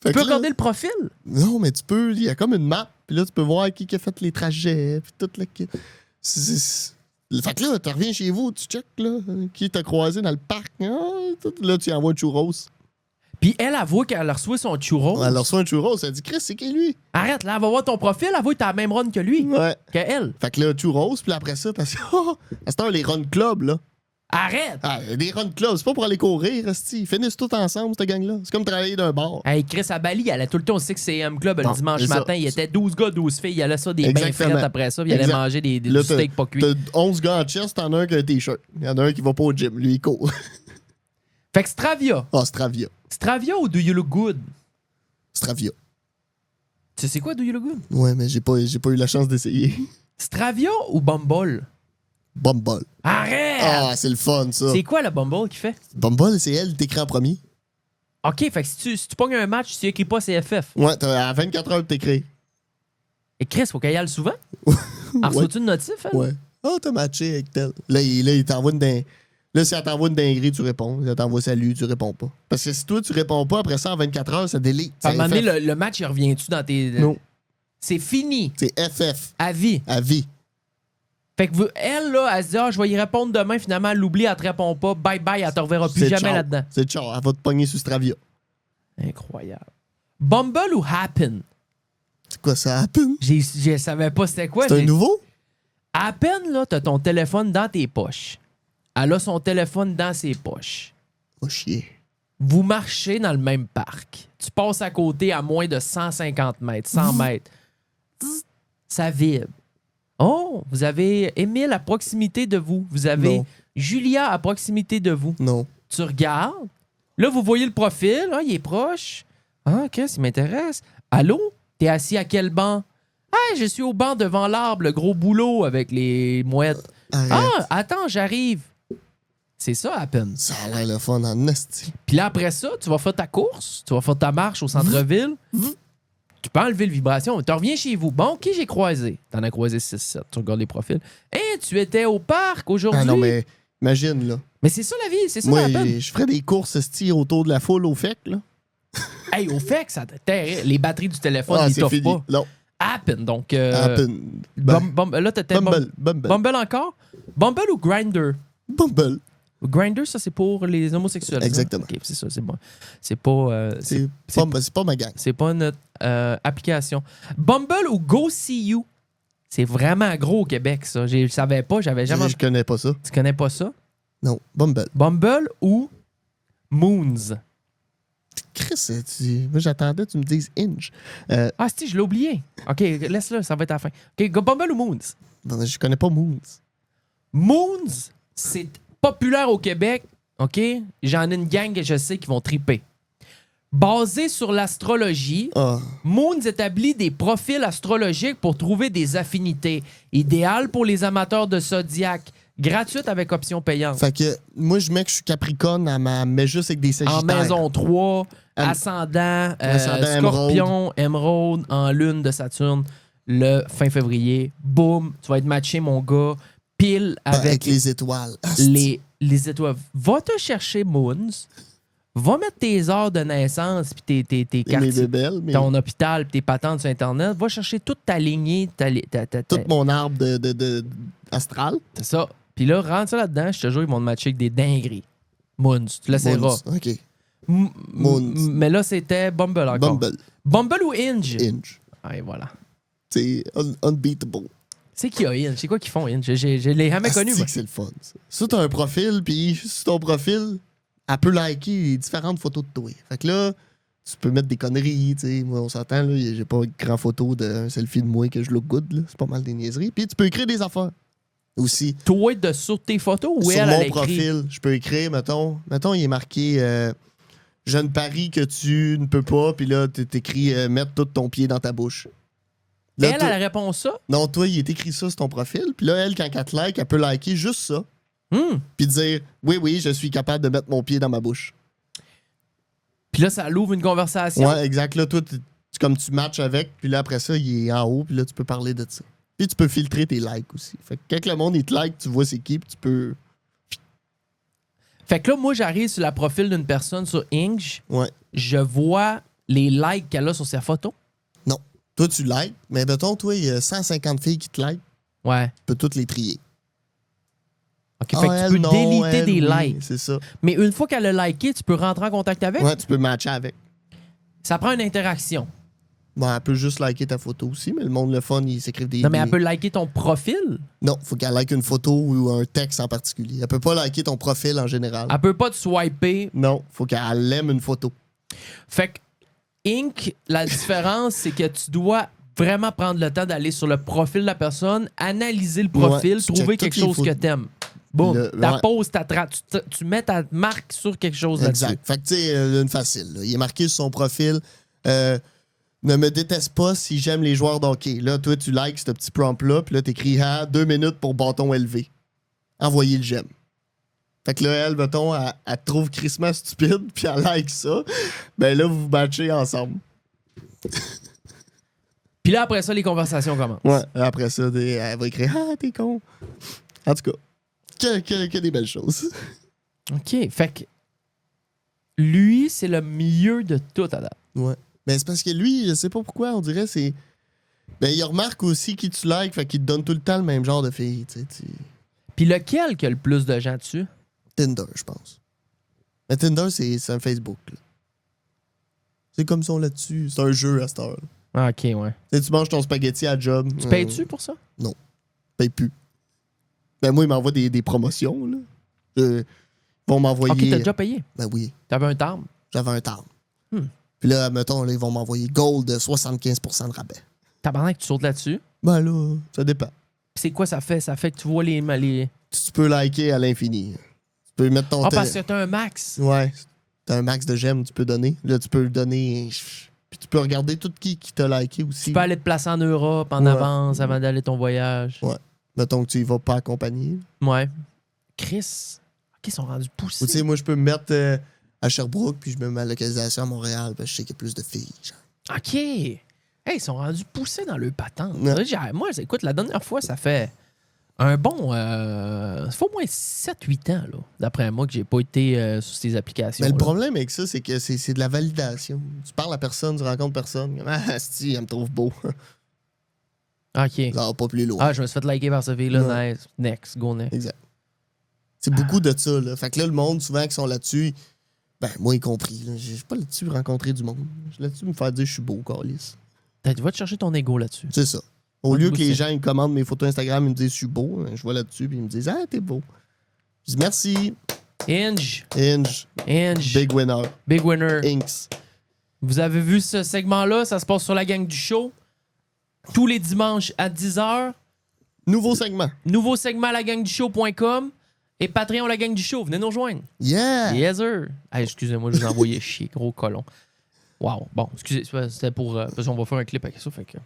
Fait que
peux
là-
regarder le profil?
Non, mais tu peux, il y a comme une map, puis là, tu peux voir qui a fait les trajets, puis tout le kit. Fait que là, tu reviens chez vous, tu check, là, qui t'a croisé dans le parc. Là, tu envoies un churros.
Puis elle avoue qu'elle a reçu son churro.
Elle reçoit un churros, elle dit, Chris, c'est qui lui?
Arrête, là, elle va voir ton profil, elle voit que t'as la même run que lui.
Ouais.
Que elle.
Fait que là, churros, puis après ça, parce que, à cette heure, les run club, là.
Arrête!
Ah, des run club, c'est pas pour aller courir, esti. Ils finissent tous ensemble, cette gang-là. C'est comme travailler d'un bar.
Hey, Chris à Bali, elle a tout le temps au 6am Club
Bon,
le dimanche
c'est ça.
matin. Il était 12 gars, 12 filles. Il allait ça des bains
Exactement.
frettes après ça. Puis il allait
Exact.
manger du
Là,
steak pas cuit.
T'as 11 gars en chest, t'en as un qui a un t-shirt. Il y en a un qui va pas au gym, lui, il court.
Fait que Stravia.
Ah, Stravia.
Stravia ou Do You Look Good?
Stravia.
Tu sais quoi Do You Look Good?
Ouais, mais j'ai pas eu la chance d'essayer.
Stravia ou Bumble?
Bumble.
Arrête!
Ah, c'est le fun, ça.
C'est quoi le Bumble qui fait?
Bumble, c'est elle, t'écris en premier.
OK, fait que si tu pognes un match, tu écris pas CFF.
Ouais, t'as à 24 heures de t'écrire.
Et Chris, faut qu'elle y aille souvent. En reçoit-tu une notif, elle?
Ouais. Ah, t'as matché avec tel. Là, il t'envoie une dingue. Là, si elle t'envoie une dinguerie, tu réponds. Si elle t'envoie salut, tu réponds pas. Parce que si toi, tu réponds pas, après ça, en 24 heures, ça délite.
À un moment donné,
FF.
le match, il revient-tu dans tes...
Non.
C'est fini.
C'est FF.
À vie.
À vie.
Fait que elle, là, elle se dit, je vais y répondre demain. Finalement, elle l'oublie, elle te répond pas. Bye bye, elle te reverra plus
C'est
jamais
ciao.
là-dedans.
C'est ciao. Elle va te pogner sur Stravia.
Incroyable. Bumble ou Happen?
C'est quoi ça, Happen?
Je savais pas c'était quoi.
C'est un nouveau?
Happen, là, t'as ton téléphone dans tes poches. Elle a son téléphone dans ses poches.
Oh, chier.
Vous marchez dans le même parc. Tu passes à côté à moins de 150 mètres, 100 mètres. Zzz, ça vibre. Oh, vous avez Émile à proximité de vous. Vous avez
Non.
Julia à proximité de vous.
Non.
Tu regardes. Là, vous voyez le profil. Ah, il est proche. Ah, OK, ça m'intéresse. Allô? T'es assis à quel banc? Ah, je suis au banc devant l'arbre, le gros boulot avec les mouettes.
Arrête.
Ah, attends, j'arrive. C'est ça, à peine.
Ça a l'air le fun en esti.
Puis là, après ça, tu vas faire ta course, tu vas faire ta marche au centre-ville. Tu peux enlever le vibration. Tu reviens chez vous. Bon, qui j'ai croisé? T'en as croisé 6-7. Tu regardes les profils. Hey, tu étais au parc aujourd'hui.
Ah non, mais imagine, là.
Mais c'est ça la vie, c'est ça
Moi,
la peine.
je ferais des courses esti autour de la foule au FEC, là.
Hey, au fait que ça te terrible. Les batteries du téléphone, ils
c'est
t'offrent
fini.
pas.
Non.
Happen, donc...
Happen. Ben,
Là, t'étais...
Bumble.
Bumble encore? Bumble ou Grindr?
Bumble.
Grindr, ça, c'est pour les homosexuels.
Exactement.
OK, c'est ça, c'est bon. C'est pas...
C'est pas ma gang.
C'est pas notre application. Bumble ou Go See You? C'est vraiment gros au Québec, ça. Je savais pas, j'avais jamais...
Je connais pas ça.
Tu connais pas ça?
Non. Bumble.
Bumble ou Moons?
Chris, moi j'attendais que tu me dises Inge.
Ah, si, je l'ai oublié. OK, laisse-le, ça va être à la fin. OK, Bumble ou Moons?
Non, je connais pas Moons.
Moons, c'est populaire au Québec. OK? J'en ai une gang que je sais qui vont triper. Basé sur l'astrologie,
Ah.
Moons établit des profils astrologiques pour trouver des affinités. Idéal pour les amateurs de zodiaque. Gratuite avec option payante.
Fait que moi, je mets que je suis Capricorne, mais juste avec des Sagittaires.
En maison 3,
Am-
ascendant,
Ascendant
Scorpion, émeraude, en lune de Saturne, le fin février. Boum, tu vas être matché, mon gars, pile avec
les étoiles.
les étoiles. Va te chercher Moons. Va mettre tes heures de naissance puis tes
Mes
quartiers,
bébelles, mais
ton hôpital puis tes patentes sur Internet. Va chercher toute ta lignée,
tout mon arbre de astral.
c'est ça. Puis là, rentre ça là-dedans, je te jure, ils vont te matcher avec des dingueries. Moons, tu laisseras.
Moons. OK. Moons.
Mais là, c'était Bumble encore.
Bumble.
Bumble ou Hinge?
Inge.
Ah, et voilà.
C'est unbeatable.
C'est qui a Hinge? C'est quoi qu'ils font Hinge? Je l'ai jamais connu.
C'est
moi.
que c'est le fun, ça. Ça, t'as un profil, puis sur ton profil, elle peut liker différentes photos de toi. Fait que là, tu peux mettre des conneries, tu sais. Moi, on s'entend, là, j'ai pas une grande photo d'un selfie de moi que je look good, là. C'est pas mal des niaiseries. Puis tu peux écrire des affaires aussi.
Toi, sur tes photos ou
Sur
elle,
mon
elle écrit?
profil, je peux écrire, mettons, il est marqué je ne parie que tu ne peux pas, puis là, t'écris mettre tout ton pied dans ta bouche. Là,
Elle répond ça?
non, toi, il est écrit ça sur ton profil, puis là, elle, quand elle te like, elle peut liker juste ça, puis dire oui, je suis capable de mettre mon pied dans ma bouche.
Puis là, ça l'ouvre une conversation?
Ouais, exact. Là, toi, comme tu matches avec, puis là, après ça, il est en haut, puis là, tu peux parler de ça. Puis tu peux filtrer tes likes aussi. Fait que quand le monde, il te like, tu vois c'est qui, puis tu peux...
Fait que là, moi, j'arrive sur le profil d'une personne sur Hinge.
Ouais.
Je vois les likes qu'elle a sur ses photos.
Non. Toi, tu likes, mais mettons, toi, il y a 150 filles qui te like,
Ouais.
tu peux toutes les trier.
OK, fait que tu peux déliter des likes.
C'est ça.
Mais une fois qu'elle a liké, tu peux rentrer en contact avec.
Ouais, tu peux matcher avec.
Ça prend une interaction.
Bon, elle peut juste liker ta photo aussi, mais le monde, le fun, ils s'écrivent des...
Non, mais elle peut liker ton profil.
Non, faut qu'elle like une photo ou un texte en particulier. Elle peut pas liker ton profil en général.
Elle peut pas te swiper.
Non, faut qu'elle aime une photo.
Fait que Inc, la différence, c'est que tu dois vraiment prendre le temps d'aller sur le profil de la personne, analyser le profil,
Ouais, tu
trouver
checkes
quelque
toutes les
chose que
photos.
t'aimes. Boum, ta
ouais.
pose, tu mets ta marque sur quelque chose là-dessus.
Exact. Fait que, tu sais, une facile. Là. Il est marqué sur son profil ne me déteste pas si j'aime les joueurs d'hockey. Là, toi, tu likes ce petit prompt-là, puis là, t'écris 2 minutes pour bâton élevé. Envoyez le j'aime. Fait que là, elle, mettons, elle te trouve crissement stupide, puis elle like ça. Ben là, vous vous matchez ensemble.
Puis là, après ça, les conversations commencent.
Ouais. Après ça, elle va écrire t'es con. En tout cas, que des belles choses.
OK. Fait que lui, c'est le mieux de tout à date.
Ouais. Mais c'est parce que lui, je sais pas pourquoi, on dirait, c'est. Ben, il remarque aussi qui tu likes, fait qu'il te donne tout le temps le même genre de filles.
Puis lequel qui a le plus de gens dessus?
Tinder, je pense. Mais Tinder, c'est un Facebook. Là. C'est comme ça là-dessus. C'est un jeu à cette heure.
Ah, OK, ouais.
Tu manges ton spaghetti à job.
Tu payes-tu pour ça?
Non. Je paye plus. Ben, moi, ils m'envoient des promotions. Là. Ils vont m'envoyer.
OK, t'as déjà payé.
Ben oui.
T'avais un timbre.
J'avais un timbre.
Hmm.
Puis là, mettons, là, ils vont m'envoyer Gold de 75% de rabais.
Tabarnak, tu sautes là-dessus.
Ben là, ça dépend.
Puis c'est quoi ça fait? Ça fait que tu vois les...
Tu peux liker à l'infini. Tu peux mettre ton...
Ah, parce que t'as un max.
Ouais. T'as un max de j'aime, tu peux donner. Là, tu peux le donner... Puis tu peux regarder tout qui t'a liké aussi.
Tu peux aller te placer en Europe en
Ouais.
avance avant d'aller ton voyage.
Ouais. Mettons que tu y vas pas accompagné.
Ouais. Chris. OK, ils sont rendus poussés.
Ou tu sais, moi, je peux me mettre à Sherbrooke, puis je me mets ma localisation à Montréal, parce que je sais qu'il y a plus de filles. Genre.
OK. Hey, ils sont rendus poussés dans le patente.
Ouais.
Moi, écoute, la dernière fois, ça fait un bon... ça fait au moins 7-8 ans, là, d'après moi, que j'ai pas été sur ces applications.
Mais le problème avec ça, c'est que c'est de la validation. Tu parles à personne, tu rencontres personne. Comme, ah, si, elle me trouve beau.
OK.
Ça va pas plus loin.
Ah, je me suis fait liker par ce fille-là.
Ouais.
Nice. Next. Go next.
Exact. C'est beaucoup de ça, là. Fait que là, le monde, souvent, qui sont là-dessus, ben, moi y compris, là, je suis pas là-dessus rencontrer du monde. Je suis là-dessus me faire dire que je suis beau, câlisse.
Tu vas te chercher ton ego là-dessus.
C'est ça. Au
Ouais,
lieu
du
que
coup,
les
c'est-
gens ils commandent mes photos Instagram, ils me disent je suis beau, je vois là-dessus, puis ils me disent ah, t'es beau. Je dis merci.
Inge.
Inge,
Big
big winner,
winner.
Inks.
Vous avez vu ce segment-là? Ça se passe sur la gang du show. Tous les dimanches à 10h.
Nouveau segment.
Nouveau segment à lagangdushow.com et Patreon la gang du show. Venez nous rejoindre.
Yeah!
Yes, sir. Hey, excusez-moi, je vous ai envoyé chier, gros colon. Wow. Bon, excusez, c'était pour... parce qu'on va faire un clip avec ça, fait que...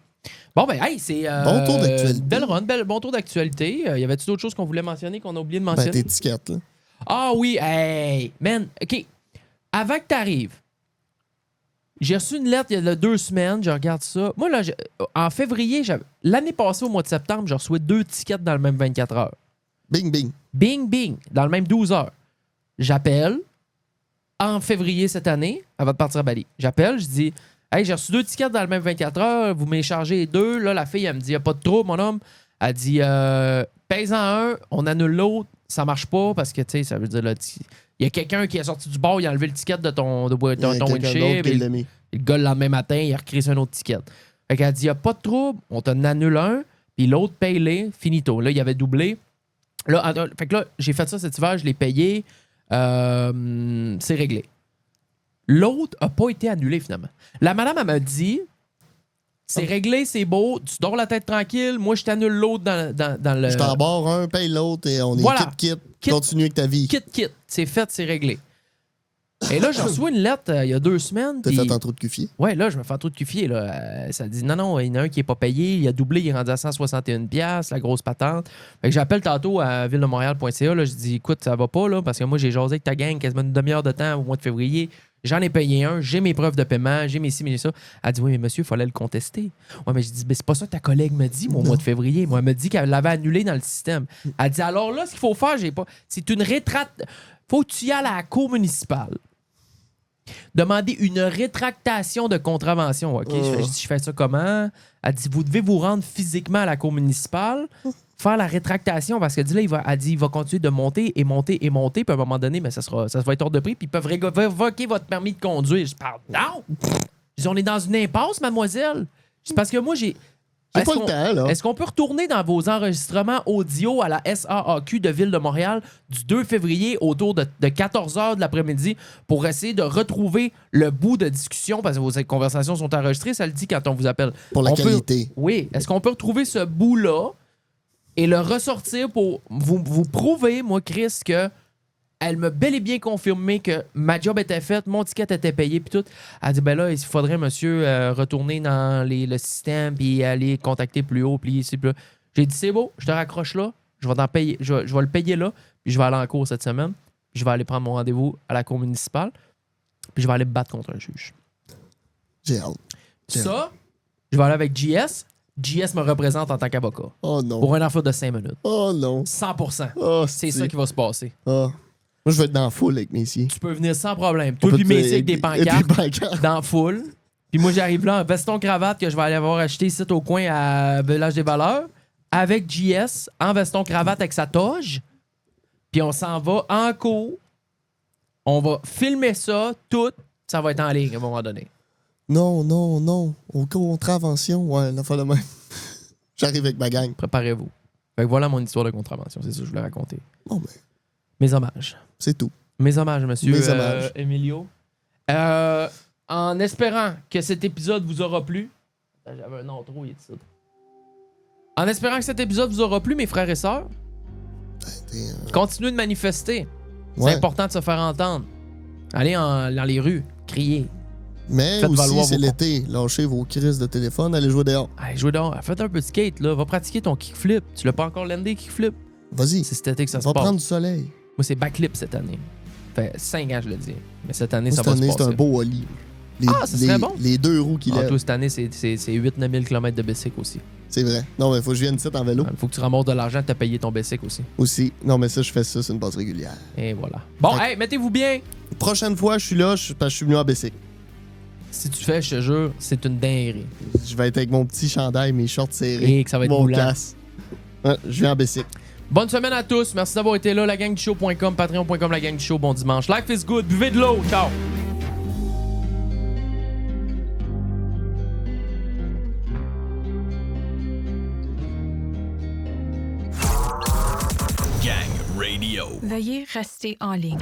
Bon, ben, hey, c'est...
Bon tour d'actualité.
Belle run, bon tour d'actualité. Y avait-tu d'autres choses qu'on voulait mentionner, qu'on a oublié de
Ben,
mentionner?
t'étiquettes, là.
Ah oui, hey, man, OK. Avant que t'arrives, j'ai reçu une lettre il y a 2 semaines, je regarde ça. Moi, là, en février, l'année passée, au mois de septembre, j'ai reçu 2 tickets dans le même 24 heures.
Bing, bing.
Bing, bing, dans le même 12 heures. J'appelle en février cette année, avant de partir à Bali. J'appelle, je dis, hey, j'ai reçu 2 tickets dans le même 24 heures, vous m'avez chargé les 2. Là, la fille, elle me dit, y a pas de trouble, mon homme. Elle dit, paye-en un, on annule l'autre, ça marche pas parce que, tu sais, ça veut dire, là, il y a quelqu'un qui est sorti du bar, il a enlevé le ticket de ton
Il y a quelqu'un
windshield,
d'autre qui
et
l'a mis.
le gars, le lendemain matin, il a recréé un autre ticket. Fait qu'elle dit, y a pas de trouble, on t'en annule un, puis l'autre, paye-les, finito. Là, il avait doublé. Là, fait que là, j'ai fait ça cet hiver, je l'ai payé, c'est réglé. L'autre a pas été annulé, finalement. La madame, elle m'a dit, c'est réglé, c'est beau, tu dors la tête tranquille, moi, je t'annule l'autre dans le...
Je t'en barre un, paye l'autre et on est
Voilà.
kit.
Kit.
Continue avec ta vie.
Kit, c'est fait, c'est réglé. Et là, j'ai reçu une lettre il y a 2 semaines.
T'as
puis-
fait un trou de cufier.
Ouais, là, je me fais un trou de cufier. Là. Ça dit non, il y en a un qui n'est pas payé, il a doublé, il est rendu à 161$, la grosse patente. Fait que j'appelle tantôt à ville-de-montréal.ca, là, je dis écoute, ça va pas, là, parce que moi, j'ai jasé avec ta gang quasiment une demi-heure de temps au mois de février. J'en ai payé un, j'ai mes preuves de paiement, j'ai mes ci, mes ça. Elle dit oui, mais monsieur, il fallait le contester. Ouais, mais je dis, mais c'est pas ça que ta collègue me dit, moi, au mois de février. Moi, elle me dit qu'elle l'avait annulé dans le système. Elle dit alors là, ce qu'il faut faire, j'ai pas. C'est une rétracte. Faut que tu y ailles à la cour municipale. Demander une rétractation de contravention. OK? Je fais ça comment? Elle dit, vous devez vous rendre physiquement à la cour municipale, faire la rétractation, parce qu'elle dit, là, elle dit, il va continuer de monter et monter et monter, puis à un moment donné, mais ça va être hors de prix, puis ils peuvent révoquer votre permis de conduire. Je parle, non! Je dis, on est dans une impasse, mademoiselle. C'est parce que moi, j'ai...
J'ai
Est-ce
pas le
qu'on-
temps, là.
Est-ce qu'on peut retourner dans vos enregistrements audio à la SAAQ de Ville de Montréal du 2 février autour de 14h de l'après-midi pour essayer de retrouver le bout de discussion parce que vos conversations sont enregistrées, ça le dit quand on vous appelle.
Pour la
On peut-
qualité.
Oui. Est-ce qu'on peut retrouver ce bout-là et le ressortir pour vous prouver, moi, Chris, que elle m'a bel et bien confirmé que ma job était faite, mon ticket était payé, puis tout. Elle dit, ben là, il faudrait, monsieur, retourner dans le système, puis aller contacter plus haut, puis ici, puis là. J'ai dit, c'est beau, je te raccroche là, je vais t'en payer, je vais le payer là, puis je vais aller en cours cette semaine, puis je vais aller prendre mon rendez-vous à la cour municipale, puis je vais aller me battre contre un juge.
J'ai hâte.
Ça, je vais aller avec JS. JS me représente en tant qu'avocat.
Oh non.
Pour un affaire de 5 minutes.
Oh non.
100%.
Oh,
C'est ça qui va se passer.
Ah. Moi, je vais être dans la foule avec Messier.
Tu peux venir sans problème.
On
Toi
peut
puis
te-
Messi avec des
et
pancartes
des pancartes.
dans la foule. Puis moi, j'arrive là en veston-cravate que je vais aller avoir acheté ici au coin à Village des Valeurs avec JS en veston-cravate avec sa toge. Puis on s'en va en cours. On va filmer ça, tout. Ça va être en ligne à un moment donné.
Non. Aux contraventions, ouais, la fois de même. J'arrive avec ma gang.
Préparez-vous. Fait que voilà mon histoire de contravention. C'est ça que je voulais raconter.
Bon, ben,
Mes hommages.
c'est tout.
Mes hommages, monsieur
Mes hommages.
Emilio. En espérant que cet épisode vous aura plu. J'avais un nom trop, il est ici. En espérant que cet épisode vous aura plu, mes frères et sœurs, continuez de manifester.
Ouais.
C'est important de se faire entendre. Allez dans les rues, criez.
Mais
Faites valoir
aussi, c'est
vos
l'été. Lâchez vos crises de téléphone, allez jouer dehors.
Allez, jouez dehors. Faites un peu de skate, là. Va pratiquer ton kickflip. Tu l'as pas encore landé, kickflip?
Vas-y,
C'est cet été que ça se
va
passe.
prendre du soleil.
Moi, c'est backflip cette année. Ça fait 5 ans, je le dis. Mais cette année,
Moi,
ça
cette
va
année,
se
c'est
passer.
un beau Oli.
Ça serait bon.
Les 2 roues qui
Ah,
lèvent.
toi, cette année, c'est 8-9 000 km de bicycle aussi.
C'est vrai. Non, mais faut que je vienne ici en vélo.
Il faut que tu ramasses de l'argent pour te payer ton bicycle aussi.
Aussi. Non, mais ça, je fais ça, c'est une base régulière.
Et voilà. Bon,
Fait-
hey, mettez-vous bien.
Prochaine fois, je suis là parce que je suis venu en bicycle.
Si tu fais, je te jure, c'est une dinguerie.
Je vais être avec mon petit chandail, mes shorts serrés.
Et que ça va être
mon
moulant.
casque. Ouais, je viens en bicycle.
Bonne semaine à tous. Merci d'avoir été là. Lagangdushow.com, patreon.com, la gang du show. Bon dimanche. Life is good. Buvez de l'eau. Ciao.
Gang Radio.
Veuillez rester en ligne.